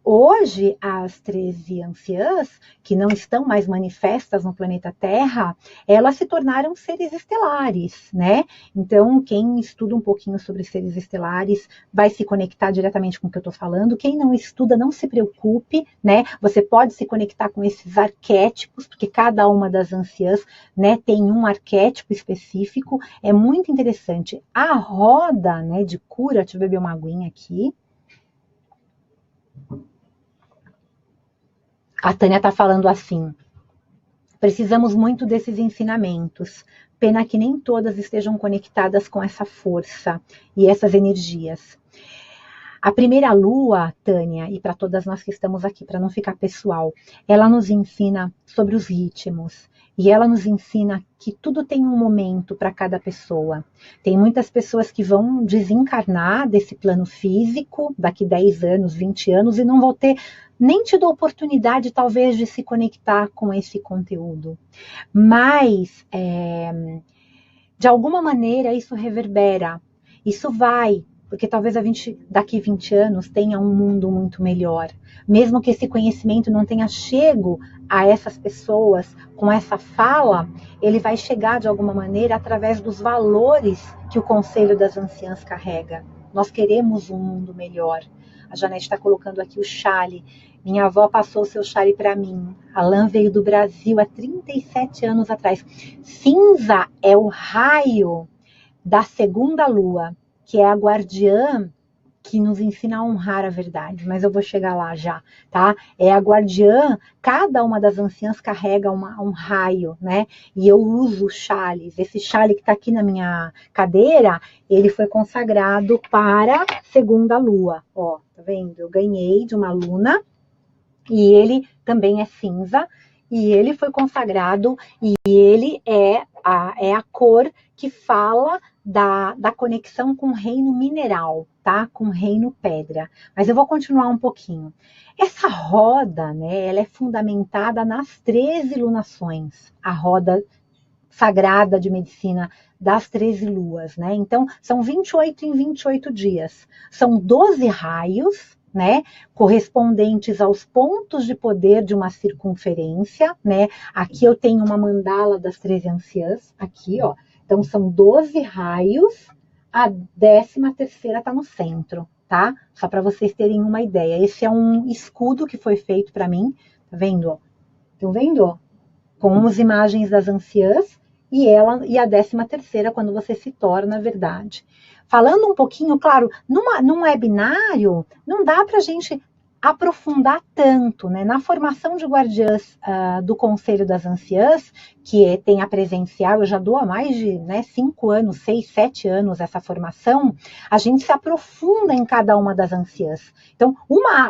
Hoje, as 13 anciãs, que não estão mais manifestas no planeta Terra, elas se tornaram seres estelares, né? Então, quem estuda um pouquinho sobre seres estelares vai se conectar diretamente com o que eu estou falando. Quem não estuda, não se preocupe, né? Você pode se conectar com esses arquétipos, porque cada uma das anciãs, né, tem um arquétipo específico. É muito interessante. A roda, né, de cura, deixa eu beber uma aguinha aqui. A Tânia está falando assim: precisamos muito desses ensinamentos. Pena que nem todas estejam conectadas com essa força e essas energias. A primeira lua, Tânia, e para todas nós que estamos aqui, para não ficar pessoal, ela nos ensina sobre os ritmos. E ela nos ensina que tudo tem um momento para cada pessoa. Tem muitas pessoas que vão desencarnar desse plano físico daqui 10 anos, 20 anos, e não vão ter nem tido a oportunidade, talvez, de se conectar com esse conteúdo. Mas, de alguma maneira, isso reverbera. Isso vai, porque talvez daqui 20 anos tenha um mundo muito melhor. Mesmo que esse conhecimento não tenha chego a essas pessoas com essa fala, ele vai chegar de alguma maneira através dos valores que o Conselho das Anciãs carrega. Nós queremos um mundo melhor. A Janete está colocando aqui o chale. Minha avó passou o seu chale para mim. A lã veio do Brasil há 37 anos atrás. Cinza é o raio da segunda lua, que é a guardiã que nos ensina a honrar a verdade, mas eu vou chegar lá já, tá? É a guardiã, cada uma das anciãs carrega um raio, né? E eu uso chales. Esse chale que tá aqui na minha cadeira, ele foi consagrado para segunda lua, ó, tá vendo? Eu ganhei de uma aluna, e ele também é cinza, e ele foi consagrado, e ele é a cor que fala da conexão com o reino mineral, tá? Com o reino pedra. Mas eu vou continuar um pouquinho. Essa roda, né, ela é fundamentada nas 13 lunações, a roda sagrada de medicina das 13 luas, né? Então, são 28 em 28 dias. São 12 raios, né, correspondentes aos pontos de poder de uma circunferência, né? Aqui eu tenho uma mandala das 13 anciãs, aqui, ó. Então, são 12 raios, a 13ª está no centro, tá? Só para vocês terem uma ideia. Esse é um escudo que foi feito para mim, tá vendo? Estão vendo? Com as imagens das anciãs e a 13ª, quando você se torna verdade. Falando um pouquinho, claro, num webinário, não dá para a gente aprofundar tanto, né? Na formação de guardiãs do Conselho das Anciãs, que tem a presencial, eu já dou há mais de 5 anos, 6, 7 anos essa formação, a gente se aprofunda em cada uma das anciãs. Então,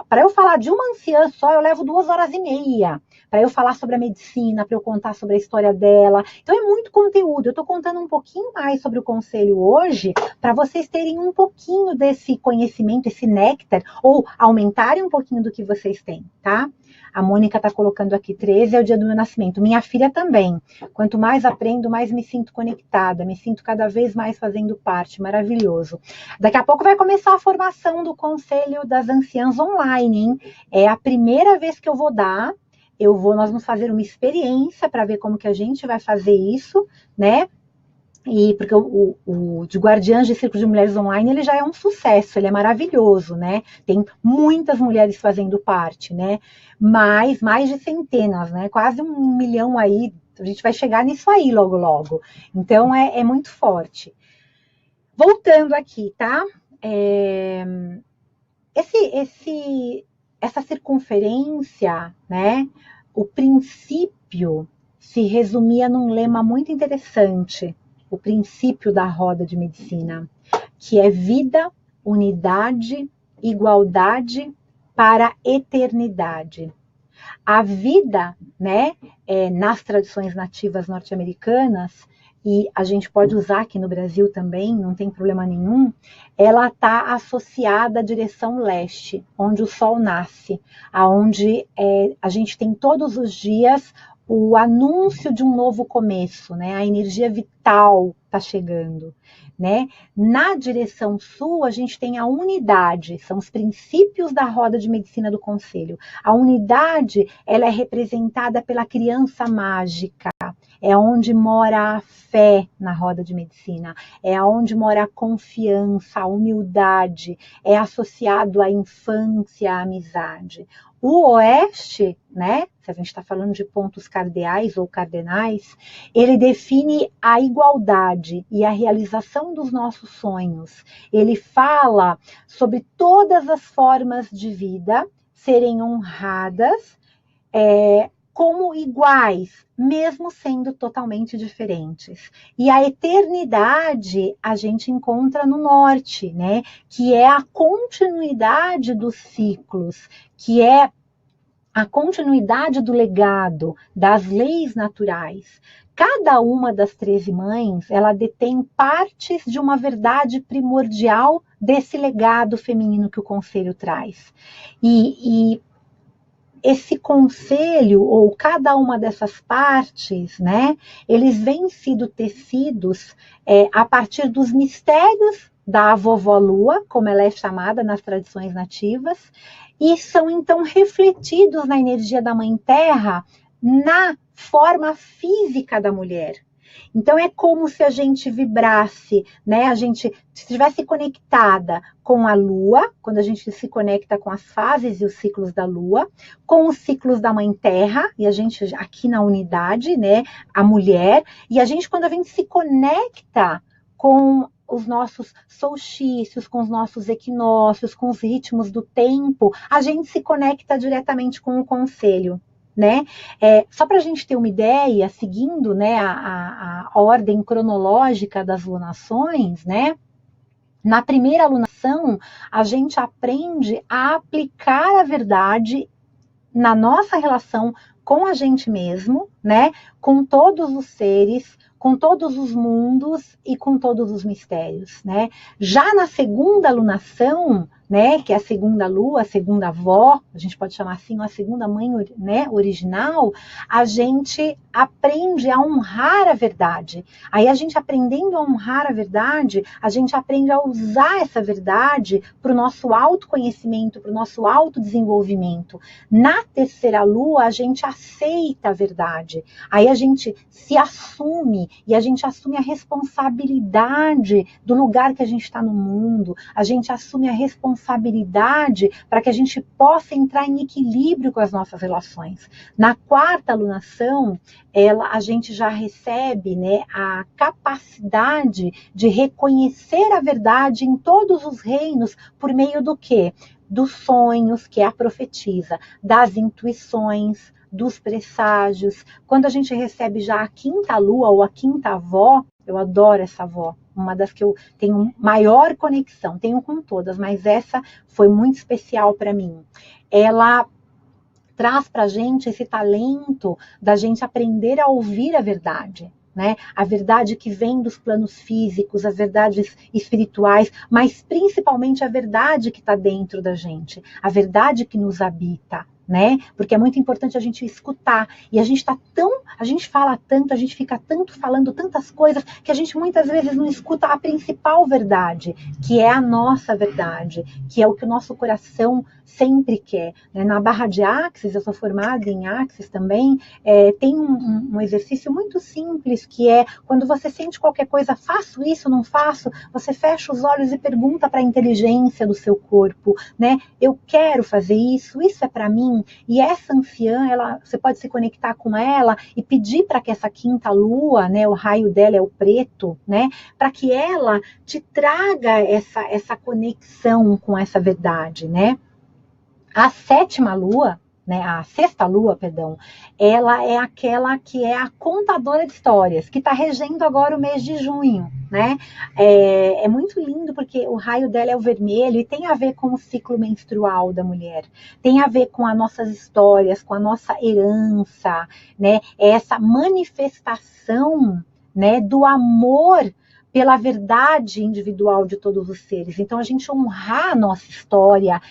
para eu falar de uma anciã só, eu levo 2 horas e meia. Para eu falar sobre a medicina, para eu contar sobre a história dela. Então, é muito conteúdo. Eu estou contando um pouquinho mais sobre o Conselho hoje, para vocês terem um pouquinho desse conhecimento, esse néctar, ou aumentarem um pouquinho do que vocês têm, tá? A Mônica está colocando aqui, 13 é o dia do meu nascimento. Minha filha também. Quanto mais aprendo, mais me sinto conectada, me sinto cada vez mais fazendo parte. Maravilhoso. Daqui a pouco vai começar a formação do Conselho das Anciãs online, hein? É a primeira vez que eu vou dar. Nós vamos fazer uma experiência para ver como que a gente vai fazer isso, né? E porque o de Guardiãs de Círculo de Mulheres Online, ele já é um sucesso, ele é maravilhoso, né? Tem muitas mulheres fazendo parte, né? Mais de centenas, né? Quase 1 milhão aí, a gente vai chegar nisso aí logo, logo. Então, é muito forte. Voltando aqui, tá? Essa circunferência, né? O princípio se resumia num lema muito interessante, o princípio da roda de medicina, que é vida, unidade, igualdade para a eternidade. A vida, né, nas tradições nativas norte-americanas, e a gente pode usar aqui no Brasil também, não tem problema nenhum, ela está associada à direção leste, onde o sol nasce, aonde a gente tem todos os dias o anúncio de um novo começo, né? A energia vital está chegando, né? Na direção sul, a gente tem a unidade, são os princípios da roda de medicina do conselho. A unidade, ela é representada pela criança mágica, é onde mora a fé na roda de medicina, é onde mora a confiança, a humildade, é associado à infância, à amizade. O oeste, né, se a gente está falando de pontos cardeais ou cardenais, ele define a igualdade e a realização dos nossos sonhos. Ele fala sobre todas as formas de vida serem honradas, como iguais, mesmo sendo totalmente diferentes. E a eternidade a gente encontra no norte, né? Que é a continuidade dos ciclos, que é a continuidade do legado, das leis naturais. Cada uma das 13 mães, ela detém partes de uma verdade primordial desse legado feminino que o conselho traz. E esse conselho, ou cada uma dessas partes, né, eles vêm sido tecidos a partir dos mistérios da vovó Lua, como ela é chamada nas tradições nativas, e são então refletidos na energia da Mãe Terra, na forma física da mulher. Então é como se a gente vibrasse, né? A gente estivesse conectada com a Lua, quando a gente se conecta com as fases e os ciclos da Lua, com os ciclos da Mãe Terra, e a gente aqui na unidade, né? A mulher, e a gente, quando a gente se conecta com os nossos solstícios, com os nossos equinócios, com os ritmos do tempo, a gente se conecta diretamente com o conselho. Né? Só para a gente ter uma ideia, seguindo, né, a ordem cronológica das lunações, né? Na primeira lunação, a gente aprende a aplicar a verdade na nossa relação com a gente mesmo, né? Com todos os seres, com todos os mundos e com todos os mistérios, né? Já na segunda lunação, né, que é a segunda lua, a segunda avó, a gente pode chamar assim, a segunda mãe, né, original, a gente aprende a honrar a verdade. Aí a gente aprendendo a honrar a verdade, a gente aprende a usar essa verdade para o nosso autoconhecimento, para o nosso autodesenvolvimento. Na terceira lua, a gente aceita a verdade. Aí a gente se assume e a gente assume a responsabilidade do lugar que a gente está no mundo, a gente assume a responsabilidade para que a gente possa entrar em equilíbrio com as nossas relações. Na quarta alunação, a gente já recebe, né, a capacidade de reconhecer a verdade em todos os reinos por meio do quê? Dos sonhos, que é a profetisa, das intuições, dos presságios. Quando a gente recebe já a quinta lua ou a quinta avó, eu adoro essa avó, uma das que eu tenho maior conexão, tenho com todas, mas essa foi muito especial para mim. Ela traz para a gente esse talento da gente aprender a ouvir a verdade, né? A verdade que vem dos planos físicos, as verdades espirituais, mas principalmente a verdade que está dentro da gente, a verdade que nos habita, né? Porque é muito importante a gente escutar. E a gente fala tanto, a gente fica tanto falando tantas coisas que a gente muitas vezes não escuta a principal verdade, que é a nossa verdade, que é o que o nosso coração sempre quer. Né? Na barra de Axis, eu sou formada em Axis também, tem um exercício muito simples, que é quando você sente qualquer coisa, faço isso, não faço, você fecha os olhos e pergunta para a inteligência do seu corpo, né? Eu quero fazer isso é para mim. E essa anciã, você pode se conectar com ela e pedir para que essa quinta lua, né, o raio dela é o preto, né, para que ela te traga essa conexão com essa verdade, né? A sétima lua, né, a sexta lua, perdão, ela é aquela que é a contadora de histórias, que está regendo agora o mês de junho, né? É muito lindo porque o raio dela é o vermelho e tem a ver com o ciclo menstrual da mulher, tem a ver com as nossas histórias, com a nossa herança, né? É essa manifestação, né, do amor pela verdade individual de todos os seres. Então, a gente honrar a nossa história,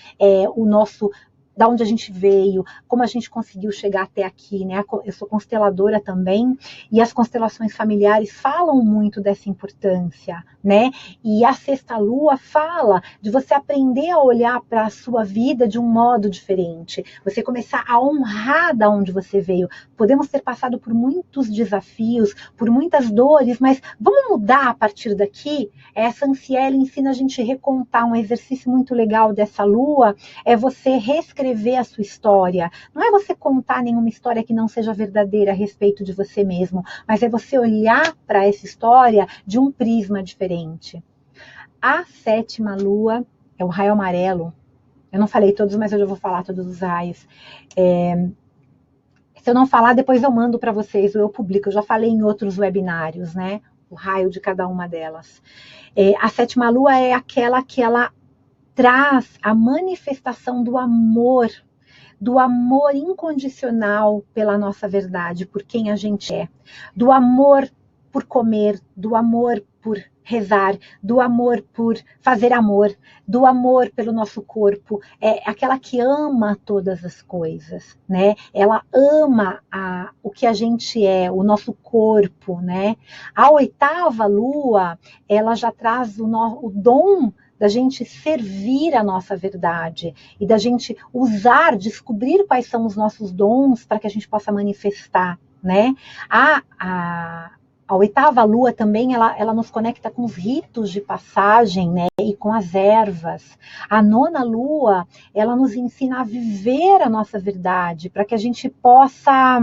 o nosso da onde a gente veio, como a gente conseguiu chegar até aqui, né? Eu sou consteladora também, e as constelações familiares falam muito dessa importância, né? E a sexta lua fala de você aprender a olhar para a sua vida de um modo diferente, você começar a honrar da onde você veio. Podemos ter passado por muitos desafios, por muitas dores, mas vamos mudar a partir daqui? Essa Anciele ensina a gente a recontar. Um exercício muito legal dessa lua é você reescrever a sua história. Não é você contar nenhuma história que não seja verdadeira a respeito de você mesmo, mas é você olhar para essa história de um prisma diferente. A sétima lua é o raio amarelo. Eu não falei todos, mas eu já vou falar todos os raios. Se eu não falar, depois eu mando para vocês, ou eu publico. Eu já falei em outros webinários, né? O raio de cada uma delas. A sétima lua é aquela que ela traz a manifestação do amor incondicional pela nossa verdade, por quem a gente é, do amor por comer, do amor por rezar, do amor por fazer amor, do amor pelo nosso corpo. É aquela que ama todas as coisas, né? Ela ama o que a gente é, o nosso corpo, né? A oitava lua, ela já traz o dom da gente servir a nossa verdade e da gente usar, descobrir quais são os nossos dons para que a gente possa manifestar, né? A oitava lua também, ela nos conecta com os ritos de passagem, né? E com as ervas. A nona lua, ela nos ensina a viver a nossa verdade, para que a gente possa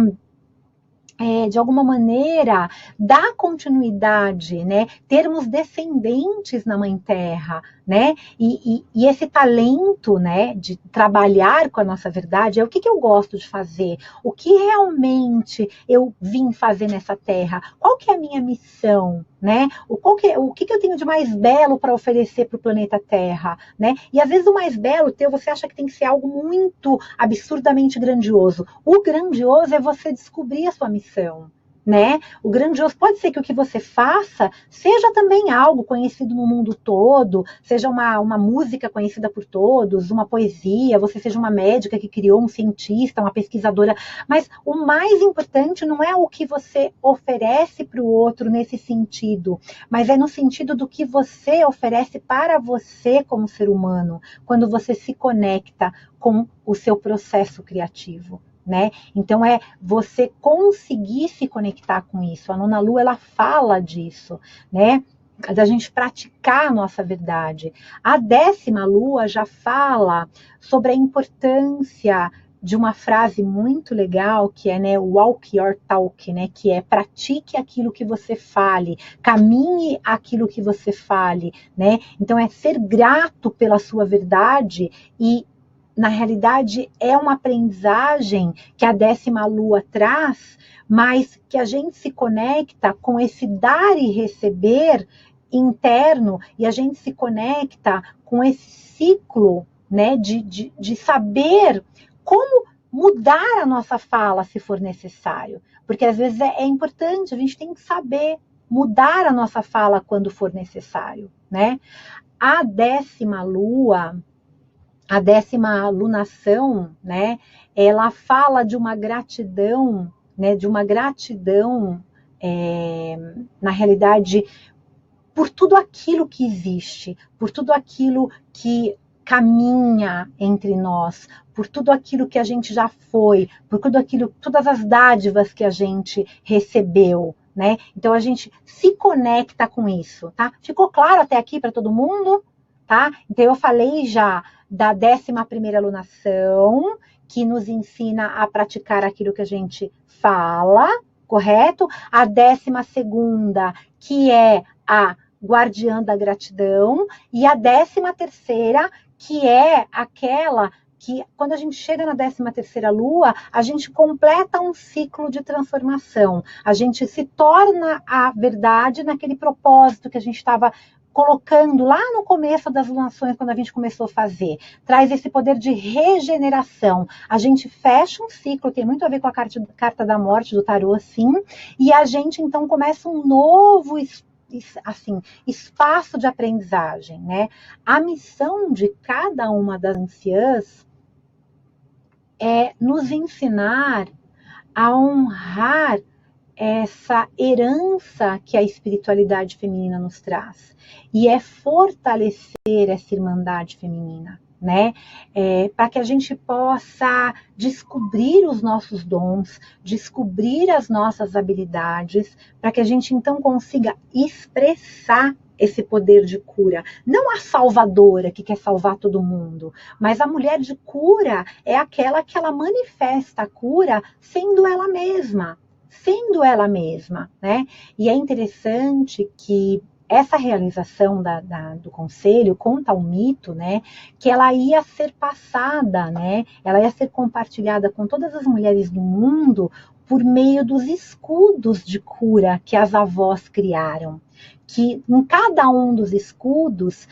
de alguma maneira, dar continuidade, né? Termos descendentes na Mãe Terra, né? E esse talento, né, de trabalhar com a nossa verdade é o que eu gosto de fazer, o que realmente eu vim fazer nessa Terra, qual que é a minha missão, né? O que eu tenho de mais belo para oferecer para o planeta Terra, né? E às vezes o mais belo teu, você acha que tem que ser algo muito absurdamente grandioso. O grandioso é você descobrir a sua missão, né? O grandioso pode ser que o que você faça seja também algo conhecido no mundo todo, seja uma música conhecida por todos, uma poesia, você seja uma médica que criou, um cientista, uma pesquisadora, mas o mais importante não é o que você oferece para o outro nesse sentido, mas é no sentido do que você oferece para você como ser humano, quando você se conecta com o seu processo criativo. Né? Então é você conseguir se conectar com isso. A nona lua ela fala disso, né? Da gente praticar a nossa verdade. A décima lua já fala sobre a importância de uma frase muito legal que é, né, walk your talk, né, que é pratique aquilo que você fale, caminhe aquilo que você fale, né? Então é ser grato pela sua verdade e na realidade, é uma aprendizagem que a décima lua traz, mas que a gente se conecta com esse dar e receber interno, e a gente se conecta com esse ciclo, né, de saber como mudar a nossa fala se for necessário. Porque às vezes é importante, a gente tem que saber mudar a nossa fala quando for necessário, né? A décima lua, a décima lunação, né, ela fala de uma gratidão, né, na realidade, por tudo aquilo que existe, por tudo aquilo que caminha entre nós, por tudo aquilo que a gente já foi, por tudo aquilo, todas as dádivas que a gente recebeu, né? Então a gente se conecta com isso, tá? Ficou claro até aqui para todo mundo? Tá? Então eu falei já da 11ª alunação, que nos ensina a praticar aquilo que a gente fala, correto? A 12ª, que é a guardiã da gratidão, e a 13ª, que é aquela que quando a gente chega na 13ª lua, a gente completa um ciclo de transformação. A gente se torna a verdade naquele propósito que a gente estava colocando lá no começo das lunações, quando a gente começou a fazer. Traz esse poder de regeneração. A gente fecha um ciclo, tem muito a ver com a carta da morte do tarô, sim, e a gente então começa um novo espaço de aprendizagem, né? A missão de cada uma das anciãs é nos ensinar a honrar essa herança que a espiritualidade feminina nos traz. E é fortalecer essa irmandade feminina, né? Para que a gente possa descobrir os nossos dons, descobrir as nossas habilidades, para que a gente então consiga expressar esse poder de cura. Não a salvadora que quer salvar todo mundo, mas a mulher de cura é aquela que ela manifesta a cura sendo ela mesma, né? E é interessante que essa realização do conselho conta o mito, né? Que ela ia ser passada, né? Ela ia ser compartilhada com todas as mulheres do mundo por meio dos escudos de cura que as avós criaram. Que em cada um dos escudos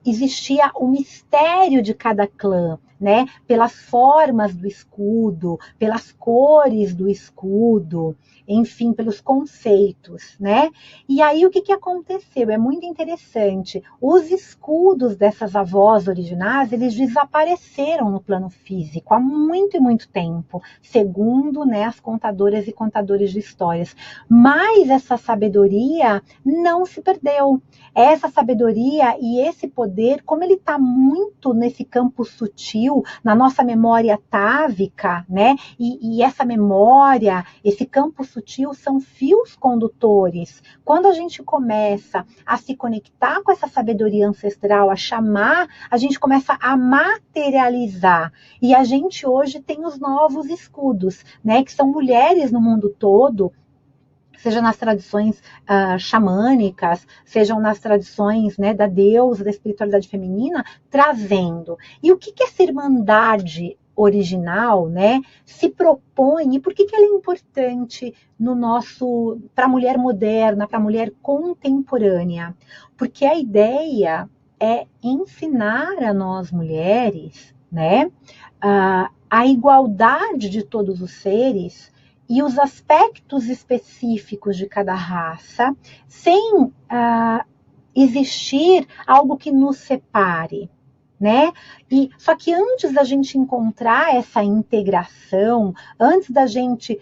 existia o mistério de cada clã, né? Pelas formas do escudo, pelas cores do escudo, enfim, pelos conceitos, né? E aí o que aconteceu? É muito interessante. Os escudos dessas avós originais, eles desapareceram no plano físico há muito e muito tempo, segundo, né, as contadoras e contadores de histórias. Mas essa sabedoria não se perdeu. Essa sabedoria e esse poder, como ele está muito nesse campo sutil, na nossa memória atávica, né? E essa memória, esse campo sutil são fios condutores. Quando a gente começa a se conectar com essa sabedoria ancestral, a chamar, a gente começa a materializar. E a gente hoje tem os novos escudos, né? Que são mulheres no mundo todo, seja nas tradições xamânicas, sejam nas tradições, né, da deusa, da espiritualidade feminina, trazendo. E o que essa irmandade original, né, se propõe, e por que ela é importante para a mulher moderna, para a mulher contemporânea? Porque a ideia é ensinar a nós mulheres, né, a igualdade de todos os seres e os aspectos específicos de cada raça, sem existir algo que nos separe, né? Só que antes da gente encontrar essa integração, antes da gente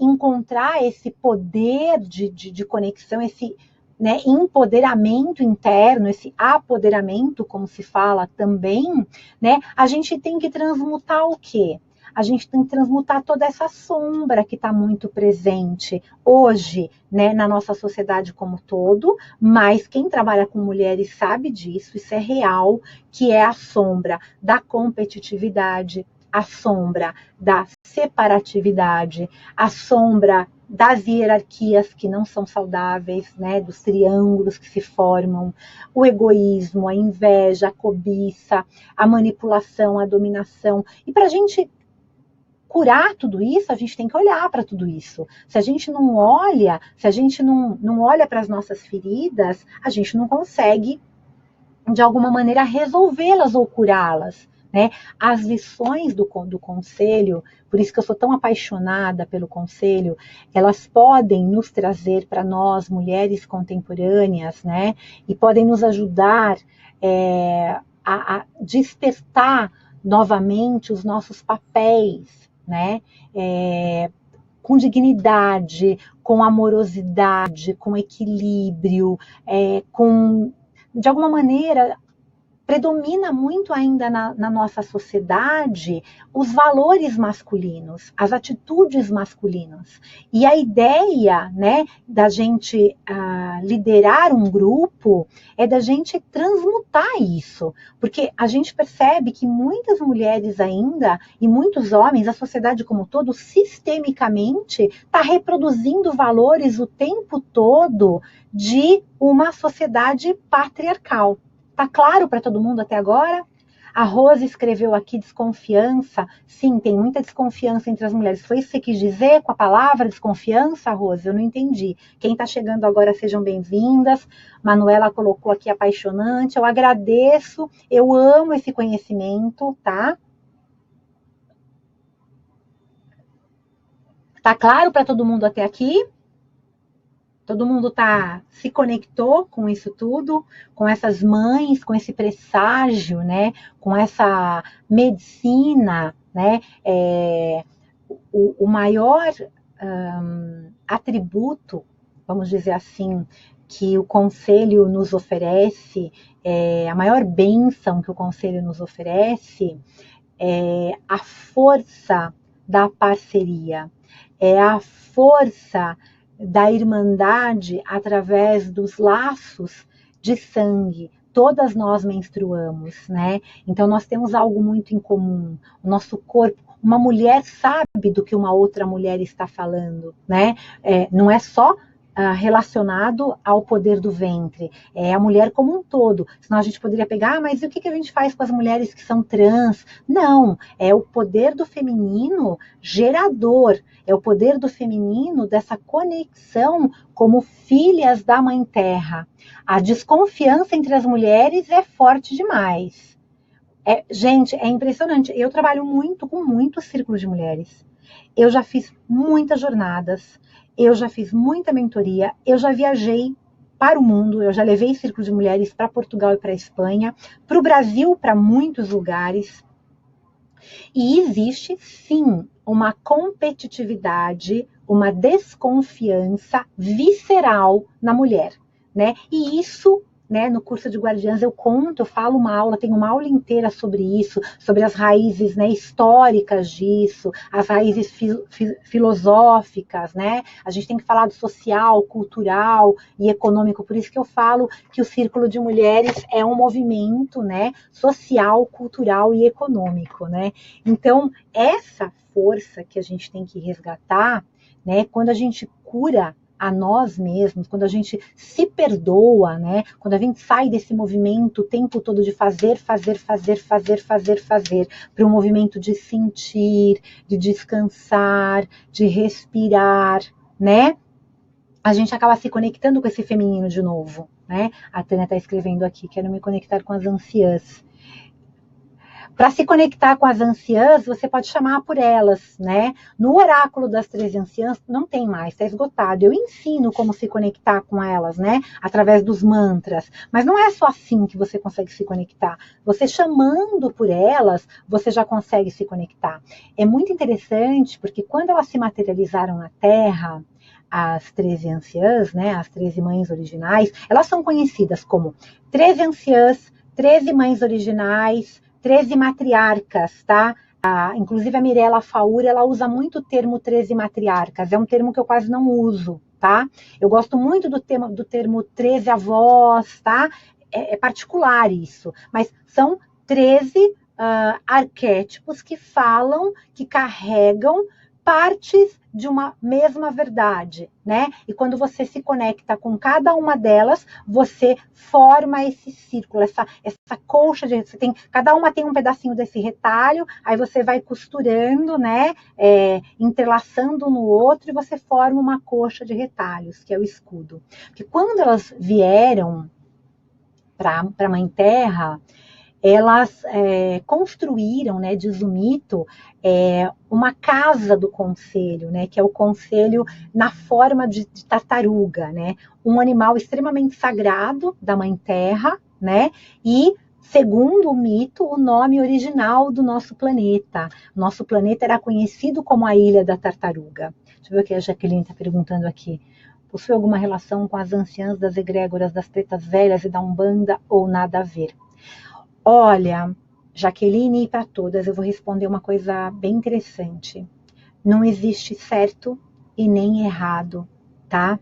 encontrar esse poder de conexão, esse, né, empoderamento interno, esse apoderamento, como se fala também, né? A gente tem que transmutar o quê? A gente tem que transmutar toda essa sombra que está muito presente hoje, né, na nossa sociedade como todo, mas quem trabalha com mulheres sabe disso, isso é real, que é a sombra da competitividade, a sombra da separatividade, a sombra das hierarquias que não são saudáveis, né, dos triângulos que se formam, o egoísmo, a inveja, a cobiça, a manipulação, a dominação. E para a gente curar tudo isso, a gente tem que olhar para tudo isso. Se a gente não olha, se a gente não olha para as nossas feridas, a gente não consegue, de alguma maneira, resolvê-las ou curá-las, né? As lições do conselho, por isso que eu sou tão apaixonada pelo conselho, elas podem nos trazer para nós, mulheres contemporâneas, né? E podem nos ajudar a despertar novamente os nossos papéis, né? Com dignidade, com amorosidade, com equilíbrio, de alguma maneira, predomina muito ainda na nossa sociedade os valores masculinos, as atitudes masculinas. E a ideia, né, da gente liderar um grupo é da gente transmutar isso. Porque a gente percebe que muitas mulheres ainda, e muitos homens, a sociedade como um todo, sistemicamente, está reproduzindo valores o tempo todo de uma sociedade patriarcal. Tá claro para todo mundo até agora? A Rose escreveu aqui desconfiança. Sim, tem muita desconfiança entre as mulheres. Foi isso que você quis dizer com a palavra desconfiança, Rose? Eu não entendi. Quem está chegando agora, sejam bem-vindas. Manuela colocou aqui apaixonante. Eu agradeço, eu amo esse conhecimento, tá? Tá claro para todo mundo até aqui? Todo mundo se conectou com isso tudo, com essas mães, com esse presságio, né? Com essa medicina né? O maior atributo, vamos dizer assim, que o conselho nos oferece, a maior bênção que o conselho nos oferece é a força da parceria, é a força da irmandade através dos laços de sangue. Todas nós menstruamos, né? Então nós temos algo muito em comum. O nosso corpo, uma mulher sabe do que uma outra mulher está falando, né? Não é só relacionado ao poder do ventre, é a mulher como um todo. Senão a gente poderia pegar, mas e o que a gente faz com as mulheres que são trans? Não, é o poder do feminino gerador, é o poder do feminino dessa conexão como filhas da Mãe Terra. A desconfiança entre as mulheres é forte demais. Gente, é impressionante. Eu trabalho muito com muitos círculos de mulheres. Eu já fiz muitas jornadas, eu já fiz muita mentoria, eu já viajei para o mundo, eu já levei círculo de mulheres para Portugal e para a Espanha, para o Brasil, para muitos lugares. E existe, sim, uma competitividade, uma desconfiança visceral na mulher, né? E isso, né, no curso de Guardiãs eu conto, eu falo uma aula, tenho uma aula inteira sobre isso, sobre as raízes, né, históricas disso, as raízes filosóficas, né? A gente tem que falar do social, cultural e econômico, por isso que eu falo que o Círculo de Mulheres é um movimento, né, social, cultural e econômico, né? Então, essa força que a gente tem que resgatar, né, quando a gente cura a nós mesmos, quando a gente se perdoa, né? Quando a gente sai desse movimento o tempo todo de fazer, para um movimento de sentir, de descansar, de respirar, né? A gente acaba se conectando com esse feminino de novo, né? A Tânia está escrevendo aqui, quero me conectar com as anciãs. Para se conectar com as anciãs, você pode chamar por elas, né? No oráculo das 13 anciãs não tem mais, está esgotado. Eu ensino como se conectar com elas, né? Através dos mantras. Mas não é só assim que você consegue se conectar. Você chamando por elas, você já consegue se conectar. É muito interessante, porque quando elas se materializaram na Terra, as 13 anciãs, né? As 13 mães originais, elas são conhecidas como 13 anciãs, 13 mães originais, 13 matriarcas, tá? Inclusive a Mirella Faur, ela usa muito o termo 13 matriarcas, é um termo que eu quase não uso, tá? Eu gosto muito do termo 13 avós, tá? É particular isso, mas são 13 arquétipos que falam, que carregam partes de uma mesma verdade, né? E quando você se conecta com cada uma delas, você forma esse círculo, essa colcha de cada uma tem um pedacinho desse retalho, aí você vai costurando, né? Entrelaçando no outro e você forma uma colcha de retalhos, que é o escudo. Porque quando elas vieram para a Mãe Terra, elas construíram, né, diz o mito, uma casa do conselho, né, que é o conselho na forma de tartaruga, né, um animal extremamente sagrado da Mãe Terra, né, e segundo o mito, o nome original do nosso planeta. Nosso planeta era conhecido como a Ilha da Tartaruga. Deixa eu ver o que a Jaqueline está perguntando aqui. Possui alguma relação com as anciãs das egrégoras das pretas velhas e da Umbanda ou nada a ver? Olha, Jaqueline, e para todas, eu vou responder uma coisa bem interessante. Não existe certo e nem errado, tá?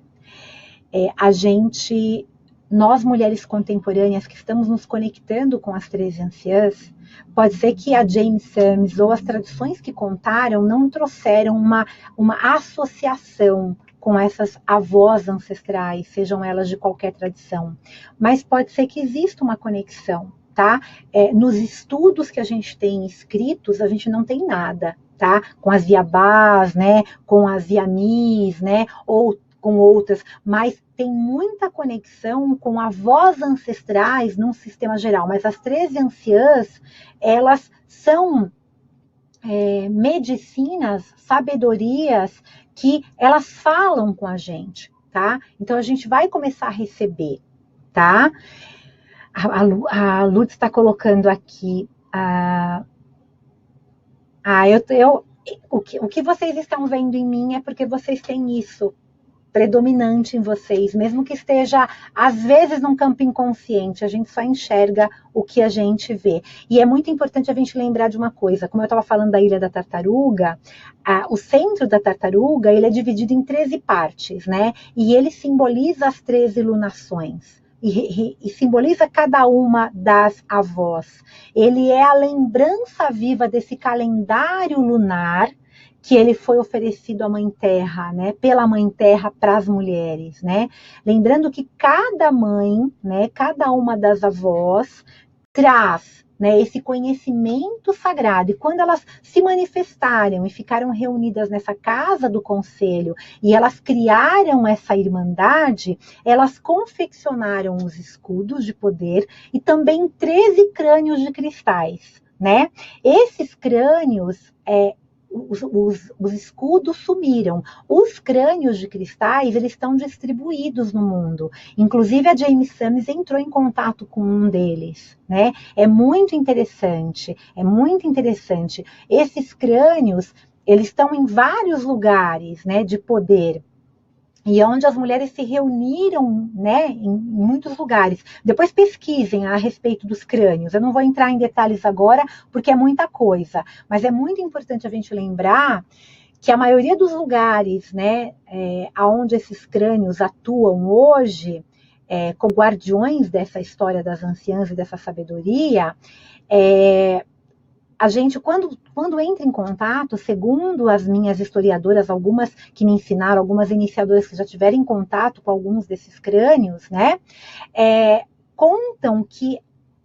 Nós mulheres contemporâneas que estamos nos conectando com as 13 anciãs, pode ser que a James Sams ou as tradições que contaram não trouxeram uma associação com essas avós ancestrais, sejam elas de qualquer tradição. Mas pode ser que exista uma conexão. Tá? Nos estudos que a gente tem escritos, a gente não tem nada, tá? Com as Iabás, né? Com as Yamis, né? Ou com outras, mas tem muita conexão com avós ancestrais num sistema geral. Mas as 13 anciãs, elas são medicinas, sabedorias que elas falam com a gente, tá? Então a gente vai começar a receber, tá? A Lourdes está colocando aqui, O que vocês estão vendo em mim é porque vocês têm isso predominante em vocês, mesmo que esteja, às vezes, num campo inconsciente, a gente só enxerga o que a gente vê. E é muito importante a gente lembrar de uma coisa, como eu estava falando da Ilha da Tartaruga, o centro da tartaruga, ele é dividido em 13 partes, né? E ele simboliza as 13 lunações. E simboliza cada uma das avós. Ele é a lembrança viva desse calendário lunar que ele foi oferecido à Mãe Terra, né, pela Mãe Terra para as mulheres, né? Lembrando que cada mãe, né, cada uma das avós traz, né, esse conhecimento sagrado. E quando elas se manifestaram e ficaram reunidas nessa casa do conselho e elas criaram essa irmandade, elas confeccionaram os escudos de poder e também 13 crânios de cristais, né? Esses crânios os escudos sumiram. Os crânios de cristais, eles estão distribuídos no mundo. Inclusive, a Jamie Sams entrou em contato com um deles, né? É muito interessante, é muito interessante. Esses crânios, eles estão em vários lugares, né, de poder. E onde as mulheres se reuniram, né, em muitos lugares. Depois pesquisem a respeito dos crânios. Eu não vou entrar em detalhes agora, porque é muita coisa. Mas é muito importante a gente lembrar que a maioria dos lugares, né, onde esses crânios atuam hoje, como guardiões dessa história das anciãs e dessa sabedoria, a gente, quando entra em contato, segundo as minhas historiadoras, algumas que me ensinaram, algumas iniciadoras que já tiveram em contato com alguns desses crânios, né, contam que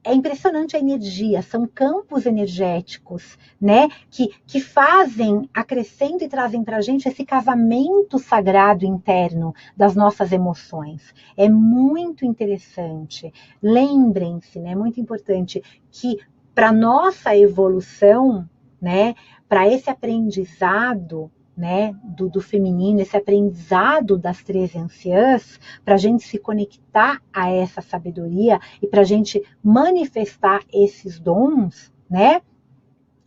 é impressionante a energia, são campos energéticos, né, que fazem, acrescentam e trazem para a gente esse casamento sagrado interno das nossas emoções. É muito interessante. Lembrem-se, né, é muito importante que para nossa evolução, né, para esse aprendizado, né, do feminino, esse aprendizado das 13 anciãs, para a gente se conectar a essa sabedoria e para a gente manifestar esses dons, né,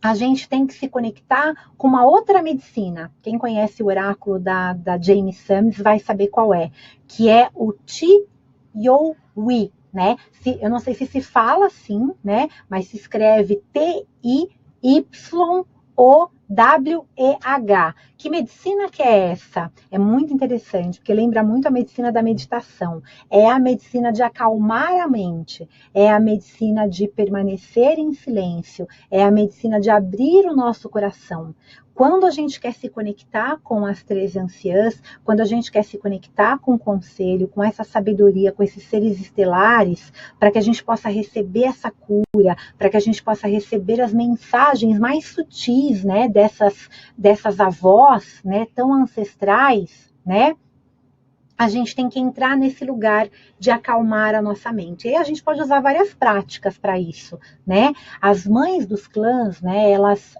a gente tem que se conectar com uma outra medicina. Quem conhece o oráculo da Jamie Sams vai saber qual é, que é o Ti-Yo-Wi, né? Eu não sei se fala assim, né? Mas se escreve T-I-Y-O-W-E-H. Que medicina que é essa? É muito interessante, porque lembra muito a medicina da meditação. É a medicina de acalmar a mente, é a medicina de permanecer em silêncio, é a medicina de abrir o nosso coração. Quando a gente quer se conectar com as 13 anciãs, quando a gente quer se conectar com o conselho, com essa sabedoria, com esses seres estelares, para que a gente possa receber essa cura, para que a gente possa receber as mensagens mais sutis, né, dessas avós, né, tão ancestrais, né, a gente tem que entrar nesse lugar de acalmar a nossa mente. E a gente pode usar várias práticas para isso, né? As mães dos clãs, né, elas...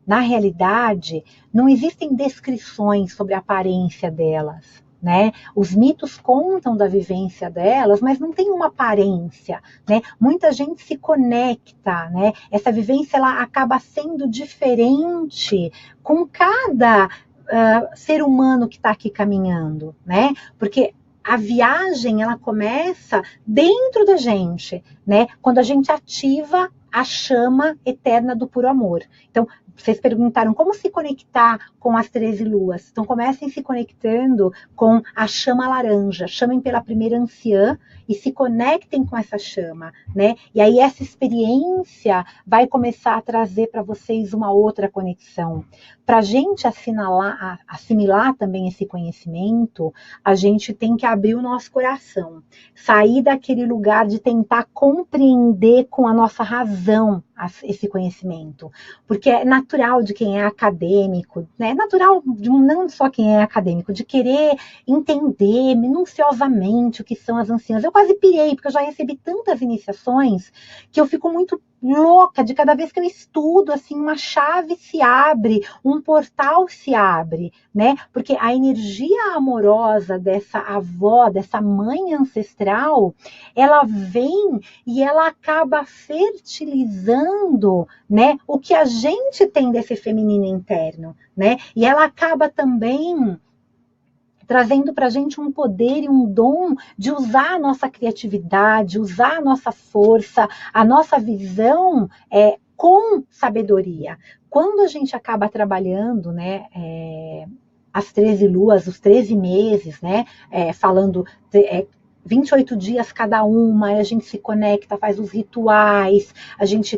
na realidade, não existem descrições sobre a aparência delas, né? Os mitos contam da vivência delas, mas não tem uma aparência, né? Muita gente se conecta, né? Essa vivência ela acaba sendo diferente com cada ser humano que está aqui caminhando, né? Porque a viagem ela começa dentro da gente, né? Quando a gente ativa a chama eterna do puro amor. Então, vocês perguntaram como se conectar com as 13 luas. Então, comecem se conectando com a chama laranja. Chamem pela primeira anciã e se conectem com essa chama, né? E aí essa experiência vai começar a trazer para vocês uma outra conexão. Para a gente assimilar também esse conhecimento, a gente tem que abrir o nosso coração. Sair daquele lugar de tentar compreender com a nossa razão esse conhecimento. Porque é natural de quem é acadêmico, né? É natural de não só quem é acadêmico, de querer entender minuciosamente o que são as anciãs. Eu quase pirei, porque eu já recebi tantas iniciações que eu fico muito louca de cada vez que eu estudo, assim, uma chave se abre, um portal se abre, né? Porque a energia amorosa dessa avó, dessa mãe ancestral, ela vem e ela acaba fertilizando, né, o que a gente tem desse feminino interno, né? E ela acaba também trazendo para a gente um poder e um dom de usar a nossa criatividade, usar a nossa força, a nossa visão com sabedoria. Quando a gente acaba trabalhando, né, as 13 luas, os 13 meses, né, falando 28 dias cada uma, a gente se conecta, faz os rituais, a gente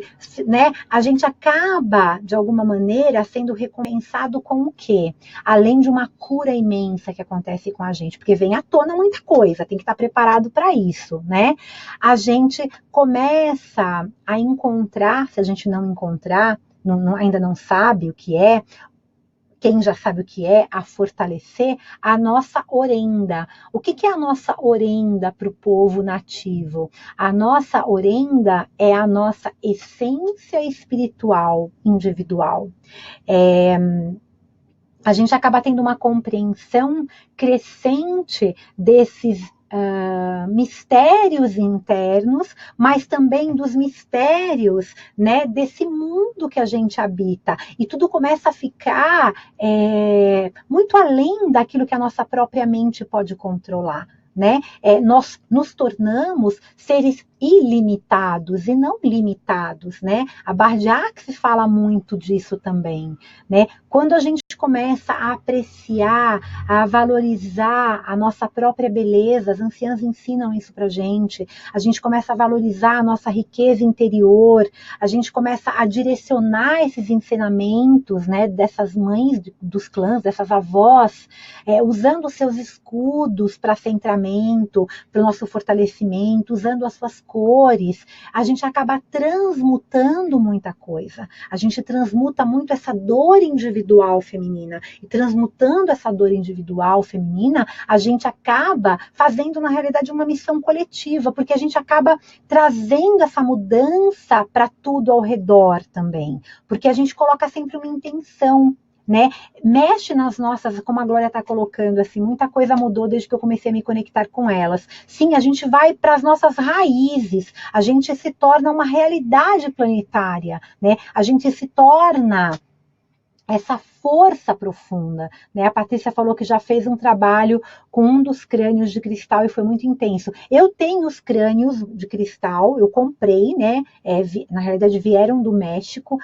acaba, de alguma maneira, sendo recompensado com o quê? Além de uma cura imensa que acontece com a gente, porque vem à tona muita coisa, tem que estar preparado para isso, né? A gente começa a encontrar, se a gente não encontrar, ainda não sabe o que é, quem já sabe o que é, a fortalecer a nossa orenda. O que é a nossa orenda para o povo nativo? A nossa orenda é a nossa essência espiritual individual. A gente acaba tendo uma compreensão crescente desses mistérios internos, mas também dos mistérios, né, desse mundo que a gente habita. E tudo começa a ficar muito além daquilo que a nossa própria mente pode controlar. Né? Nós nos tornamos seres ilimitados e não limitados, né? A Bardiax fala muito disso também, né? Quando a gente começa a apreciar, a valorizar a nossa própria beleza, as anciãs ensinam isso pra gente, a gente começa a valorizar a nossa riqueza interior, a gente começa a direcionar esses ensinamentos, né, dessas mães dos clãs, dessas avós, usando os seus escudos para centramento, para o nosso fortalecimento, usando as suas cores, a gente acaba transmutando muita coisa. A gente transmuta muito essa dor individual feminina. E transmutando essa dor individual feminina, a gente acaba fazendo, na realidade, uma missão coletiva, porque a gente acaba trazendo essa mudança para tudo ao redor também. Porque a gente coloca sempre uma intenção, né? Mexe nas nossas, como a Glória está colocando, assim, muita coisa mudou desde que eu comecei a me conectar com elas. Sim, a gente vai para as nossas raízes, a gente se torna uma realidade planetária, né? A gente se torna essa força profunda, né? A Patrícia falou que já fez um trabalho com um dos crânios de cristal e foi muito intenso. Eu tenho os crânios de cristal, eu comprei, né? Na realidade vieram do México,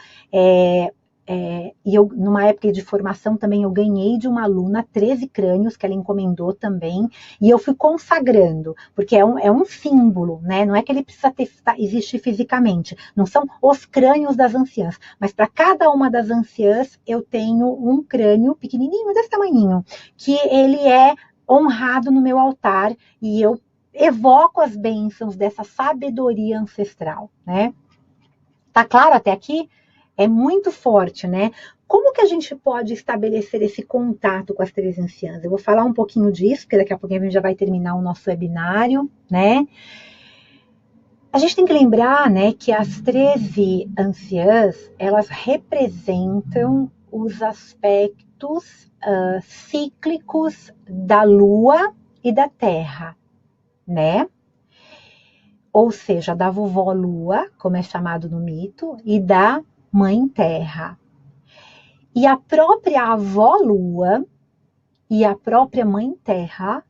e eu, numa época de formação também, eu ganhei de uma aluna 13 crânios, que ela encomendou também, e eu fui consagrando, porque é um símbolo, né? Não é que ele precisa existir fisicamente, não são os crânios das anciãs, mas para cada uma das anciãs eu tenho um crânio pequenininho, desse tamanhinho, que ele é honrado no meu altar, e eu evoco as bênçãos dessa sabedoria ancestral, né? Tá claro até aqui? É muito forte, né? Como que a gente pode estabelecer esse contato com as 3 anciãs? Eu vou falar um pouquinho disso, porque daqui a pouquinho a gente já vai terminar o nosso webinário, né? A gente tem que lembrar, né, que as 13 anciãs, elas representam os aspectos cíclicos da Lua e da Terra, né? Ou seja, da vovó Lua, como é chamado no mito, e da Mãe Terra. E a própria avó Lua e a própria Mãe Terra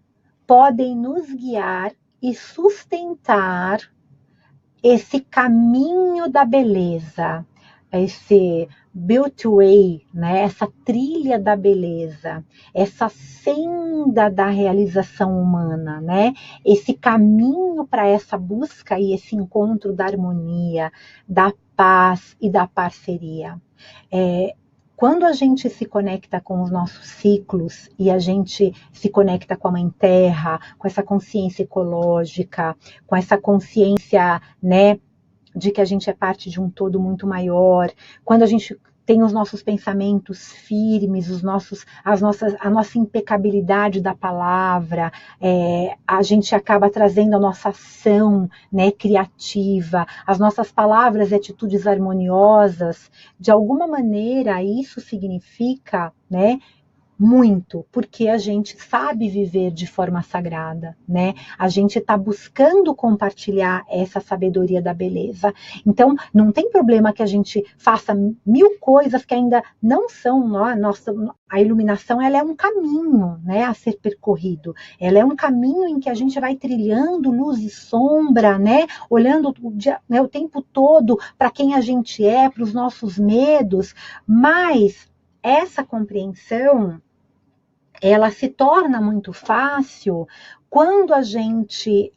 podem nos guiar e sustentar esse caminho da beleza, esse Beauty Way, né? Essa trilha da beleza, essa senda da realização humana, né? Esse caminho para essa busca e esse encontro da harmonia, da paz e da parceria. Quando a gente se conecta com os nossos ciclos e a gente se conecta com a Mãe Terra, com essa consciência ecológica, com essa consciência, né, de que a gente é parte de um todo muito maior, quando a gente tem os nossos pensamentos firmes, a nossa impecabilidade da palavra, a gente acaba trazendo a nossa ação, né, criativa, as nossas palavras e atitudes harmoniosas. De alguma maneira, isso significa, né, muito, porque a gente sabe viver de forma sagrada, né? A gente está buscando compartilhar essa sabedoria da beleza. Então, não tem problema que a gente faça 1000 coisas que ainda não são nossa. A iluminação, ela é um caminho, né, a ser percorrido. Ela é um caminho em que a gente vai trilhando luz e sombra, né? Olhando o tempo todo para quem a gente é, para os nossos medos, mas essa compreensão, ela se torna muito fácil quando a gente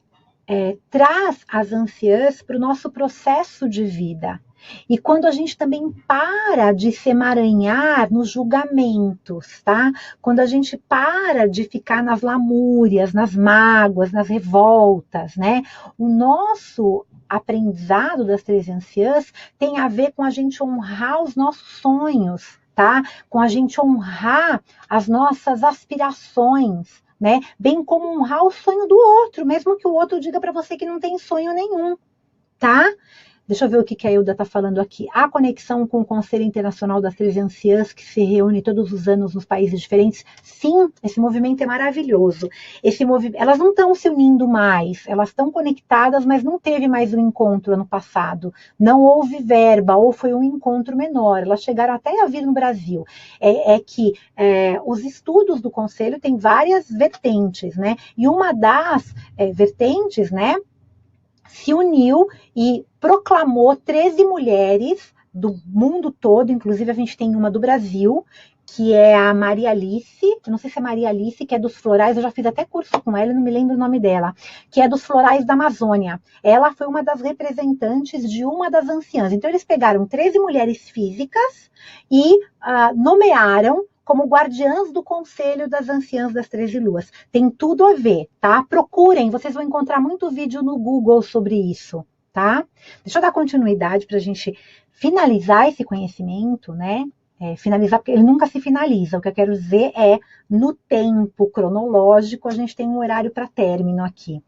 traz as anciãs para o nosso processo de vida. E quando a gente também para de se emaranhar nos julgamentos, tá? Quando a gente para de ficar nas lamúrias, nas mágoas, nas revoltas, né? O nosso aprendizado das três anciãs tem a ver com a gente honrar os nossos sonhos, tá? Com a gente honrar as nossas aspirações, né? Bem como honrar o sonho do outro, mesmo que o outro diga para você que não tem sonho nenhum, tá? Deixa eu ver o que a Hilda está falando aqui. A conexão com o Conselho Internacional das Três Anciãs, que se reúne todos os anos nos países diferentes. Sim, esse movimento é maravilhoso. Elas não estão se unindo mais, elas estão conectadas, mas não teve mais um encontro ano passado. Não houve verba, ou foi um encontro menor. Elas chegaram até a vir no Brasil. Os estudos do Conselho têm várias vertentes, né? E uma das vertentes, né, se uniu e proclamou 13 mulheres do mundo todo, inclusive a gente tem uma do Brasil, que é a Maria Alice, eu não sei se é Maria Alice, que é dos florais, eu já fiz até curso com ela, não me lembro o nome dela, que é dos florais da Amazônia. Ela foi uma das representantes de uma das anciãs. Então eles pegaram 13 mulheres físicas e nomearam como guardiãs do Conselho das Anciãs das 13 Luas. Tem tudo a ver, tá? Procurem, vocês vão encontrar muito vídeo no Google sobre isso, tá? Deixa eu dar continuidade para a gente finalizar esse conhecimento, né? Finalizar, porque ele nunca se finaliza. O que eu quero dizer é, no tempo cronológico, a gente tem um horário para término aqui.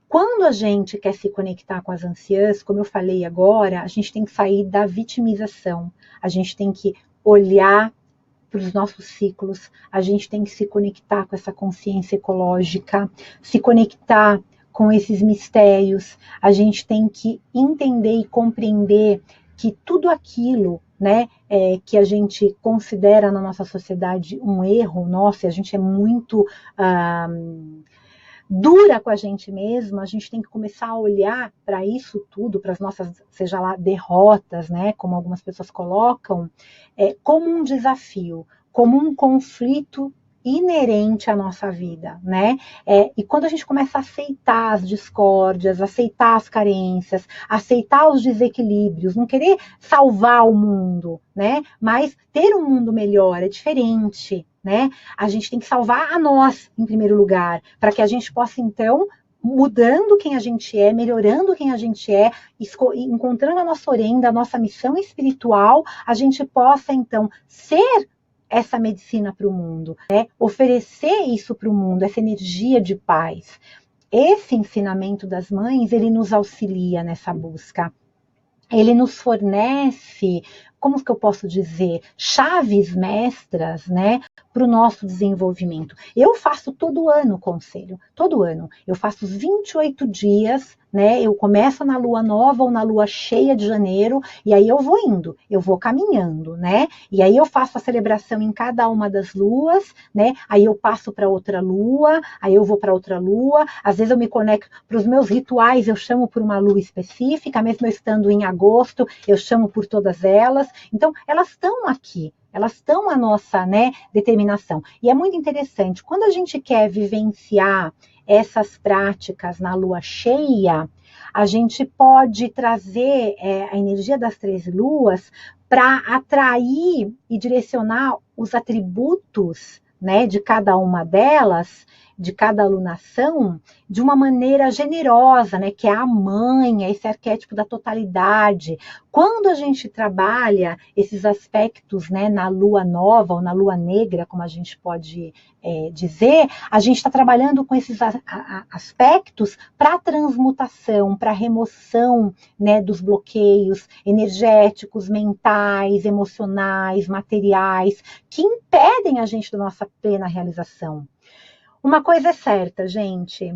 Quando a gente quer se conectar com as anciãs, como eu falei agora, a gente tem que sair da vitimização. A gente tem que olhar para os nossos ciclos, a gente tem que se conectar com essa consciência ecológica, se conectar com esses mistérios, a gente tem que entender e compreender que tudo aquilo, né, que a gente considera na nossa sociedade um erro nosso, e a gente é muito dura com a gente mesma, a gente tem que começar a olhar para isso tudo, para as nossas, seja lá, derrotas, né, como algumas pessoas colocam, como um desafio, como um conflito inerente à nossa vida, né? E quando a gente começa a aceitar as discórdias, aceitar as carências, aceitar os desequilíbrios, não querer salvar o mundo, né? Mas ter um mundo melhor é diferente, né? A gente tem que salvar a nós, em primeiro lugar, para que a gente possa, então, mudando quem a gente é, melhorando quem a gente é, encontrando a nossa orenda, a nossa missão espiritual, a gente possa, então, ser essa medicina para o mundo, né? Oferecer isso para o mundo, essa energia de paz. Esse ensinamento das mães, ele nos auxilia nessa busca. Ele nos fornece, como que eu posso dizer, chaves mestras, né, para o nosso desenvolvimento. Eu faço todo ano o conselho, todo ano. Eu faço os 28 dias, né, eu começo na lua nova ou na lua cheia de janeiro, e aí eu vou indo, eu vou caminhando, né, e aí eu faço a celebração em cada uma das luas, né, aí eu passo para outra lua, aí eu vou para outra lua, às vezes eu me conecto para os meus rituais, eu chamo por uma lua específica, mesmo eu estando em agosto, eu chamo por todas elas. Então, elas estão aqui, elas estão a nossa, né, determinação. E é muito interessante, quando a gente quer vivenciar essas práticas na lua cheia, a gente pode trazer a energia das 13 luas para atrair e direcionar os atributos, né, de cada uma delas de cada alunação de uma maneira generosa, né? Que é a mãe, é esse arquétipo da totalidade. Quando a gente trabalha esses aspectos, né, na lua nova ou na lua negra, como a gente pode dizer, a gente está trabalhando com esses aspectos para transmutação, para remoção, né, dos bloqueios energéticos, mentais, emocionais, materiais, que impedem a gente da nossa plena realização. Uma coisa é certa, gente,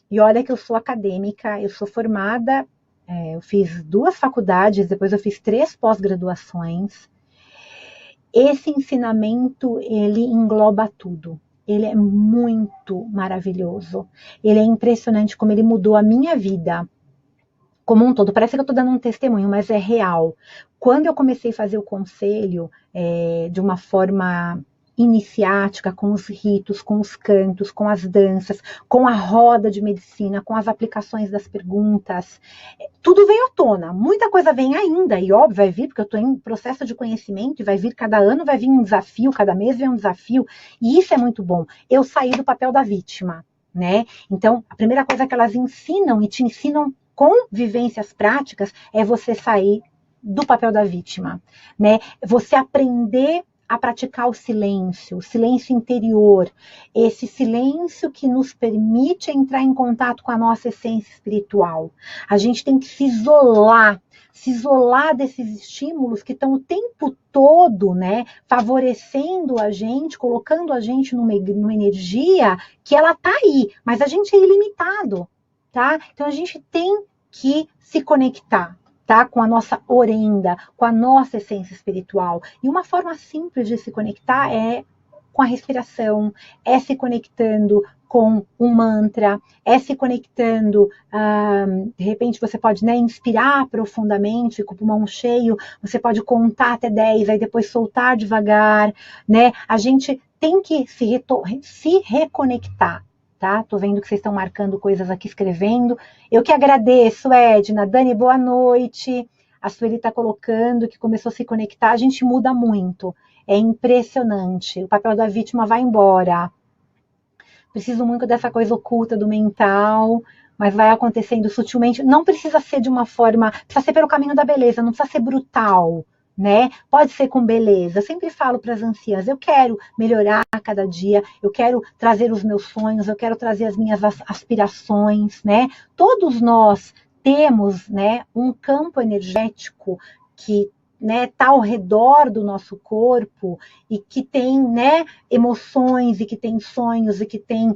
e olha que eu sou acadêmica, eu sou formada, eu fiz 2 faculdades, depois eu fiz 3 pós-graduações. Esse ensinamento, ele engloba tudo. Ele é muito maravilhoso. Ele é impressionante como ele mudou a minha vida como um todo. Parece que eu estou dando um testemunho, mas é real. Quando eu comecei a fazer o conselho de uma forma iniciática, com os ritos, com os cantos, com as danças, com a roda de medicina, com as aplicações das perguntas, tudo veio à tona. Muita coisa vem ainda, e óbvio, vai vir, porque eu estou em processo de conhecimento, e vai vir cada ano, vai vir um desafio, cada mês vem um desafio, e isso é muito bom. Eu saí do papel da vítima, né? Então, a primeira coisa que elas ensinam, e te ensinam com vivências práticas, é você sair do papel da vítima, né? Você aprender a praticar o silêncio interior, esse silêncio que nos permite entrar em contato com a nossa essência espiritual. A gente tem que se isolar desses estímulos que estão o tempo todo, né, favorecendo a gente, colocando a gente numa energia que ela tá aí, mas a gente é ilimitado, tá? Então a gente tem que se conectar, tá? Com a nossa orenda, com a nossa essência espiritual. E uma forma simples de se conectar é com a respiração, é se conectando com um mantra, é se conectando, de repente você pode, né, inspirar profundamente, com o pulmão cheio, você pode contar até 10, aí depois soltar devagar, né? A gente tem que se reconectar. Tá? Tô vendo que vocês estão marcando coisas aqui, escrevendo. Eu que agradeço, Edna. Dani, boa noite. A Sueli está colocando que começou a se conectar. A gente muda muito. É impressionante. O papel da vítima vai embora. Preciso muito dessa coisa oculta do mental, mas vai acontecendo sutilmente. Não precisa ser de uma forma... Precisa ser pelo caminho da beleza, não precisa ser brutal. Né? Pode ser com beleza. Eu sempre falo para as anciãs, eu quero melhorar a cada dia, eu quero trazer os meus sonhos, eu quero trazer as minhas aspirações, né? Todos nós temos, né, um campo energético que, né, tá ao redor do nosso corpo e que tem, né, emoções e que tem sonhos e que tem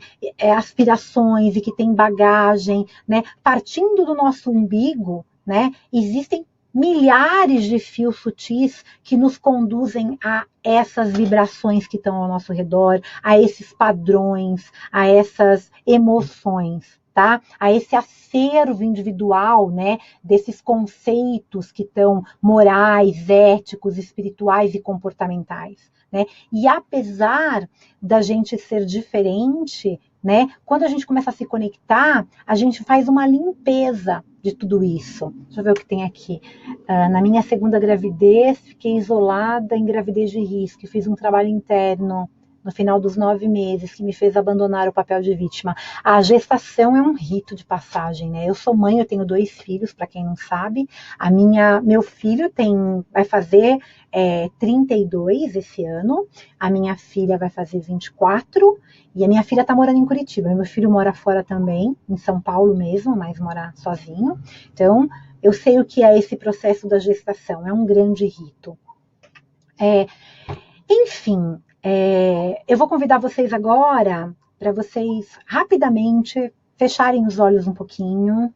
aspirações e que tem bagagem, né? Partindo do nosso umbigo, né, existem milhares de fios sutis que nos conduzem a essas vibrações que estão ao nosso redor, a esses padrões, a essas emoções, tá? A esse acervo individual, né, desses conceitos que estão morais, éticos, espirituais e comportamentais, né? E apesar da gente ser diferente, né, quando a gente começa a se conectar, a gente faz uma limpeza de tudo isso. Deixa eu ver o que tem aqui. Na minha segunda gravidez, fiquei isolada em gravidez de risco, fiz um trabalho interno no final dos 9 meses, que me fez abandonar o papel de vítima. A gestação é um rito de passagem, né? Eu sou mãe, eu tenho 2 filhos, para quem não sabe. Meu filho vai fazer 32 esse ano, a minha filha vai fazer 24, e a minha filha está morando em Curitiba. Meu filho mora fora também, em São Paulo mesmo, mas mora sozinho. Então, eu sei o que é esse processo da gestação, é um grande rito. Enfim, eu vou convidar vocês agora para vocês rapidamente fecharem os olhos um pouquinho,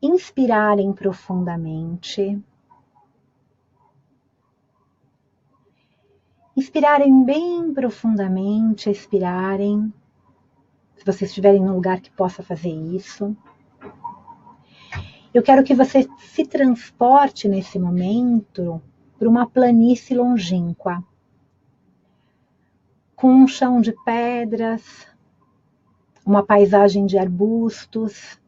inspirarem profundamente, inspirarem bem profundamente, expirarem, se vocês estiverem num lugar que possa fazer isso. Eu quero que você se transporte nesse momento para uma planície longínqua, com um chão de pedras, uma paisagem de arbustos,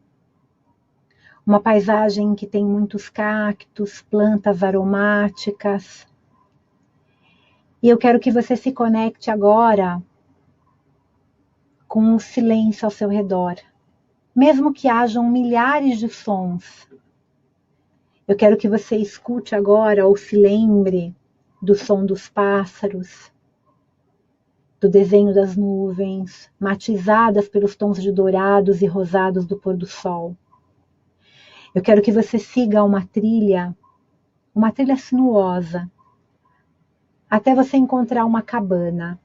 uma paisagem que tem muitos cactos, plantas aromáticas. E eu quero que você se conecte agora com o silêncio ao seu redor, mesmo que hajam milhares de sons. Eu quero que você escute agora ou se lembre do som dos pássaros, do desenho das nuvens, matizadas pelos tons de dourados e rosados do pôr do sol. Eu quero que você siga uma trilha sinuosa, até você encontrar uma cabana.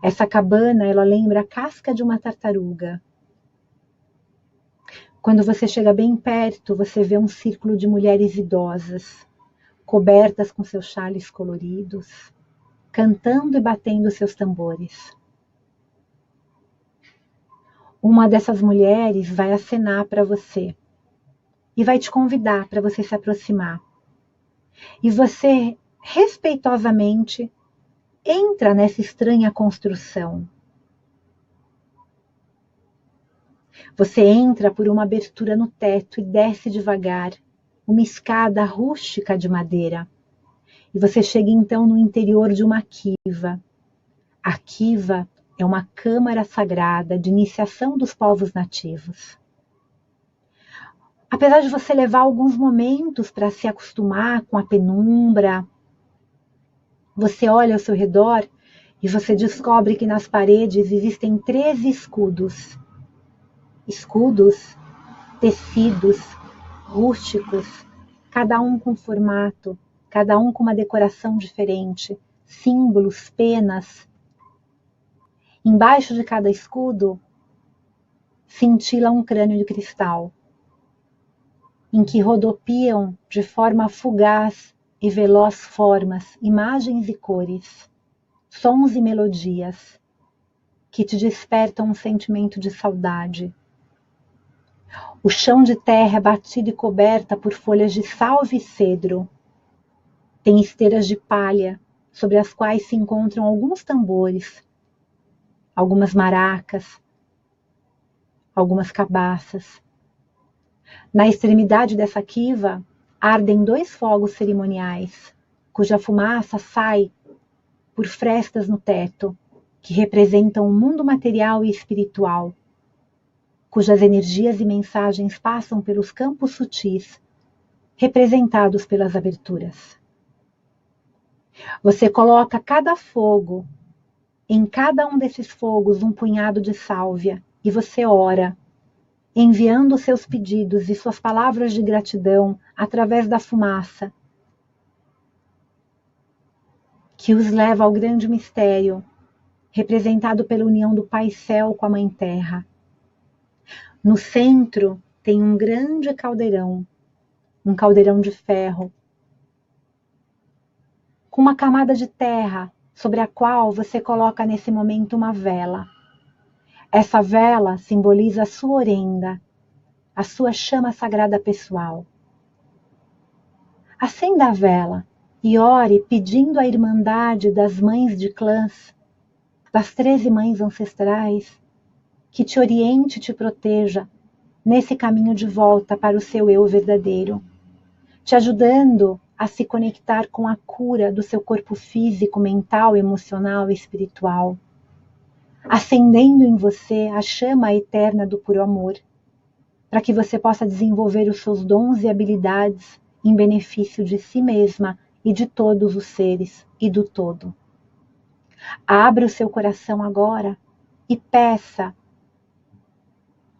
Essa cabana, ela lembra a casca de uma tartaruga. Quando você chega bem perto, você vê um círculo de mulheres idosas, cobertas com seus xales coloridos, cantando e batendo seus tambores. Uma dessas mulheres vai acenar para você e vai te convidar para você se aproximar. E você, respeitosamente, entra nessa estranha construção. Você entra por uma abertura no teto e desce devagar, uma escada rústica de madeira. E você chega então no interior de uma kiva. A kiva é uma câmara sagrada de iniciação dos povos nativos. Apesar de você levar alguns momentos para se acostumar com a penumbra, você olha ao seu redor e você descobre que nas paredes existem 13 escudos. Escudos, tecidos, rústicos, cada um com formato, cada um com uma decoração diferente, símbolos, penas. Embaixo de cada escudo cintila um crânio de cristal, em que rodopiam de forma fugaz e veloz formas, imagens e cores, sons e melodias, que te despertam um sentimento de saudade. O chão de terra é batido e coberta por folhas de salve e cedro. Tem esteiras de palha, sobre as quais se encontram alguns tambores, algumas maracas, algumas cabaças. Na extremidade dessa kiva, ardem 2 fogos cerimoniais, cuja fumaça sai por frestas no teto, que representam o mundo material e espiritual, cujas energias e mensagens passam pelos campos sutis, representados pelas aberturas. Você coloca cada fogo, em cada um desses fogos um punhado de sálvia, e você ora, enviando seus pedidos e suas palavras de gratidão através da fumaça, que os leva ao grande mistério, representado pela união do Pai Céu com a Mãe Terra. No centro tem um grande caldeirão, um caldeirão de ferro, com uma camada de terra sobre a qual você coloca nesse momento uma vela. Essa vela simboliza a sua orenda, a sua chama sagrada pessoal. Acenda a vela e ore pedindo à Irmandade das Mães de Clãs, das 13 mães ancestrais, que te oriente e te proteja nesse caminho de volta para o seu eu verdadeiro, te ajudando a se conectar com a cura do seu corpo físico, mental, emocional e espiritual, acendendo em você a chama eterna do puro amor, para que você possa desenvolver os seus dons e habilidades em benefício de si mesma e de todos os seres e do todo. Abra o seu coração agora e peça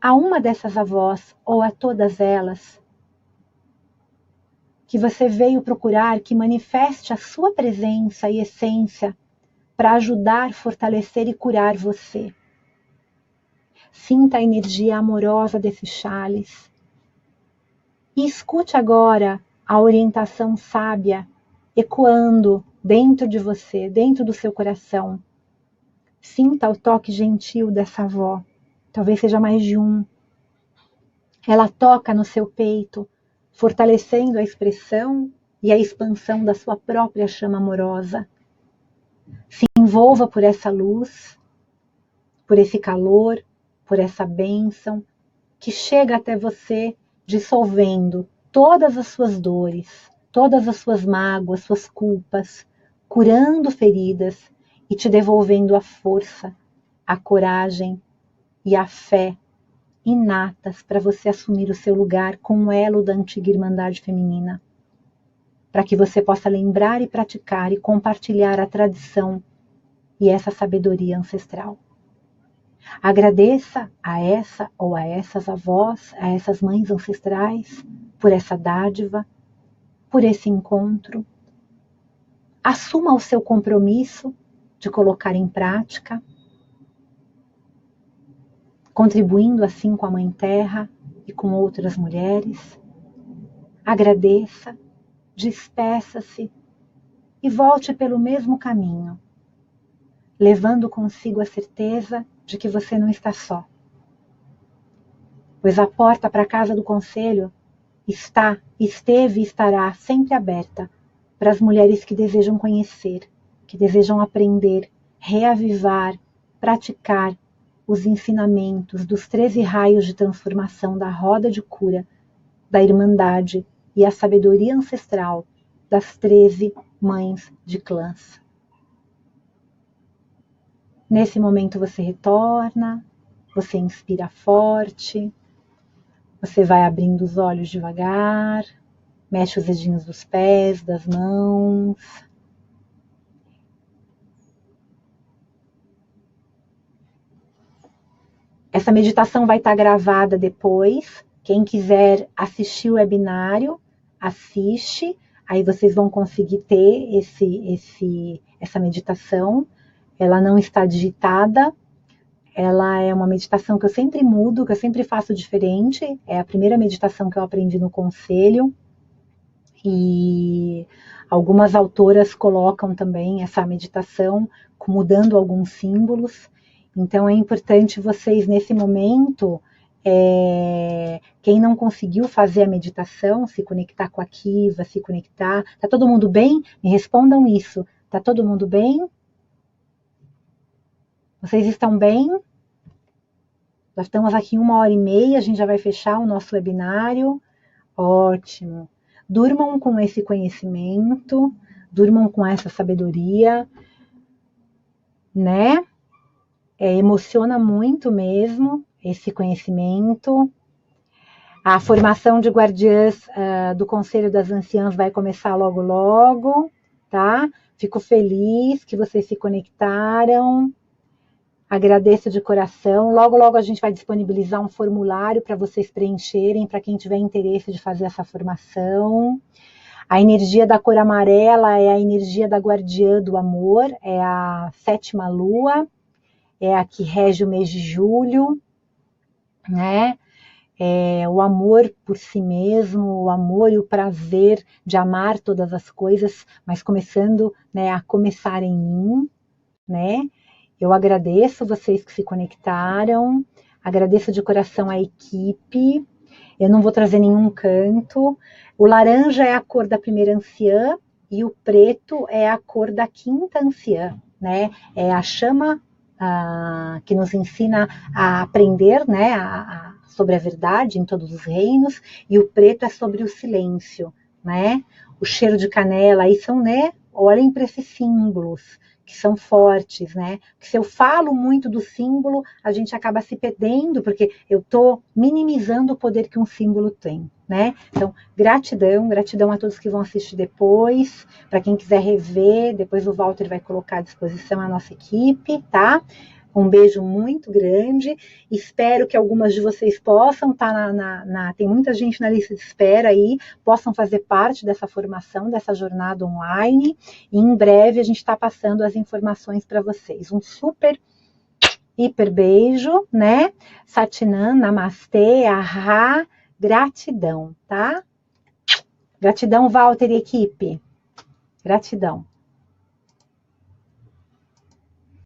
a uma dessas avós ou a todas elas que você veio procurar que manifeste a sua presença e essência para ajudar, fortalecer e curar você. Sinta a energia amorosa desses chales e escute agora a orientação sábia ecoando dentro de você, dentro do seu coração. Sinta o toque gentil dessa avó, talvez seja mais de um. Ela toca no seu peito, fortalecendo a expressão e a expansão da sua própria chama amorosa. Se envolva por essa luz, por esse calor, por essa bênção que chega até você dissolvendo todas as suas dores, todas as suas mágoas, suas culpas, curando feridas e te devolvendo a força a coragem e a fé inatas para você assumir o seu lugar com o elo da antiga Irmandade Feminina, para que você possa lembrar e praticar e compartilhar a tradição e essa sabedoria ancestral. Agradeça a essa ou a essas avós, a essas mães ancestrais, por essa dádiva, por esse encontro. Assuma o seu compromisso de colocar em prática, contribuindo assim com a Mãe Terra e com outras mulheres. Agradeça, despeça-se e volte pelo mesmo caminho, levando consigo a certeza de que você não está só. Pois a porta para a Casa do Conselho esteve e estará sempre aberta para as mulheres que desejam conhecer, que desejam aprender, reavivar, praticar os ensinamentos dos 13 raios de transformação da roda de cura, da Irmandade e a sabedoria ancestral das 13 mães de clãs. Nesse momento você retorna, você inspira forte, você vai abrindo os olhos devagar, mexe os dedinhos dos pés, das mãos. Essa meditação vai estar gravada depois. Quem quiser assistir o webinário, assiste. Aí vocês vão conseguir ter essa meditação. Ela não está digitada. Ela é uma meditação que eu sempre mudo, que eu sempre faço diferente. É a primeira meditação que eu aprendi no Conselho. E algumas autoras colocam também essa meditação, mudando alguns símbolos. Então é importante vocês, nesse momento, quem não conseguiu fazer a meditação, se conectar com a Kiva, se conectar. Tá todo mundo bem? Me respondam isso. Tá todo mundo bem? Vocês estão bem? Nós estamos aqui em 1h30, a gente já vai fechar o nosso webinário. Ótimo. Durmam com esse conhecimento, durmam com essa sabedoria, né? Emociona muito mesmo esse conhecimento. A formação de guardiãs do Conselho das Anciãs vai começar logo, logo, tá? Fico feliz que vocês se conectaram. Agradeço de coração. Logo, logo a gente vai disponibilizar um formulário para vocês preencherem, para quem tiver interesse de fazer essa formação. A energia da cor amarela é a energia da guardiã do amor, é a 7ª lua, é a que rege o mês de julho, né? É o amor por si mesmo, o amor e o prazer de amar todas as coisas, mas começando, né, a começar em mim, né? Eu agradeço vocês que se conectaram, agradeço de coração a equipe. Eu não vou trazer nenhum canto. O laranja é a cor da primeira anciã e o preto é a cor da 5ª anciã, né? É a chama que nos ensina a aprender, né, sobre a verdade em todos os reinos, e o preto é sobre o silêncio, né? O cheiro de canela, aí são, né? Olhem para esses símbolos que são fortes, né? Porque se eu falo muito do símbolo, a gente acaba se perdendo, porque eu estou minimizando o poder que um símbolo tem, né? Então, gratidão, gratidão a todos que vão assistir depois, para quem quiser rever, depois o Walter vai colocar à disposição a nossa equipe, tá? Um beijo muito grande, espero que algumas de vocês possam estar tem muita gente na lista de espera aí, possam fazer parte dessa formação, dessa jornada online, e em breve a gente está passando as informações para vocês. Um super, hiper beijo, né? Satinam, namastê, ahá, gratidão, tá? Gratidão, Walter e equipe. Gratidão.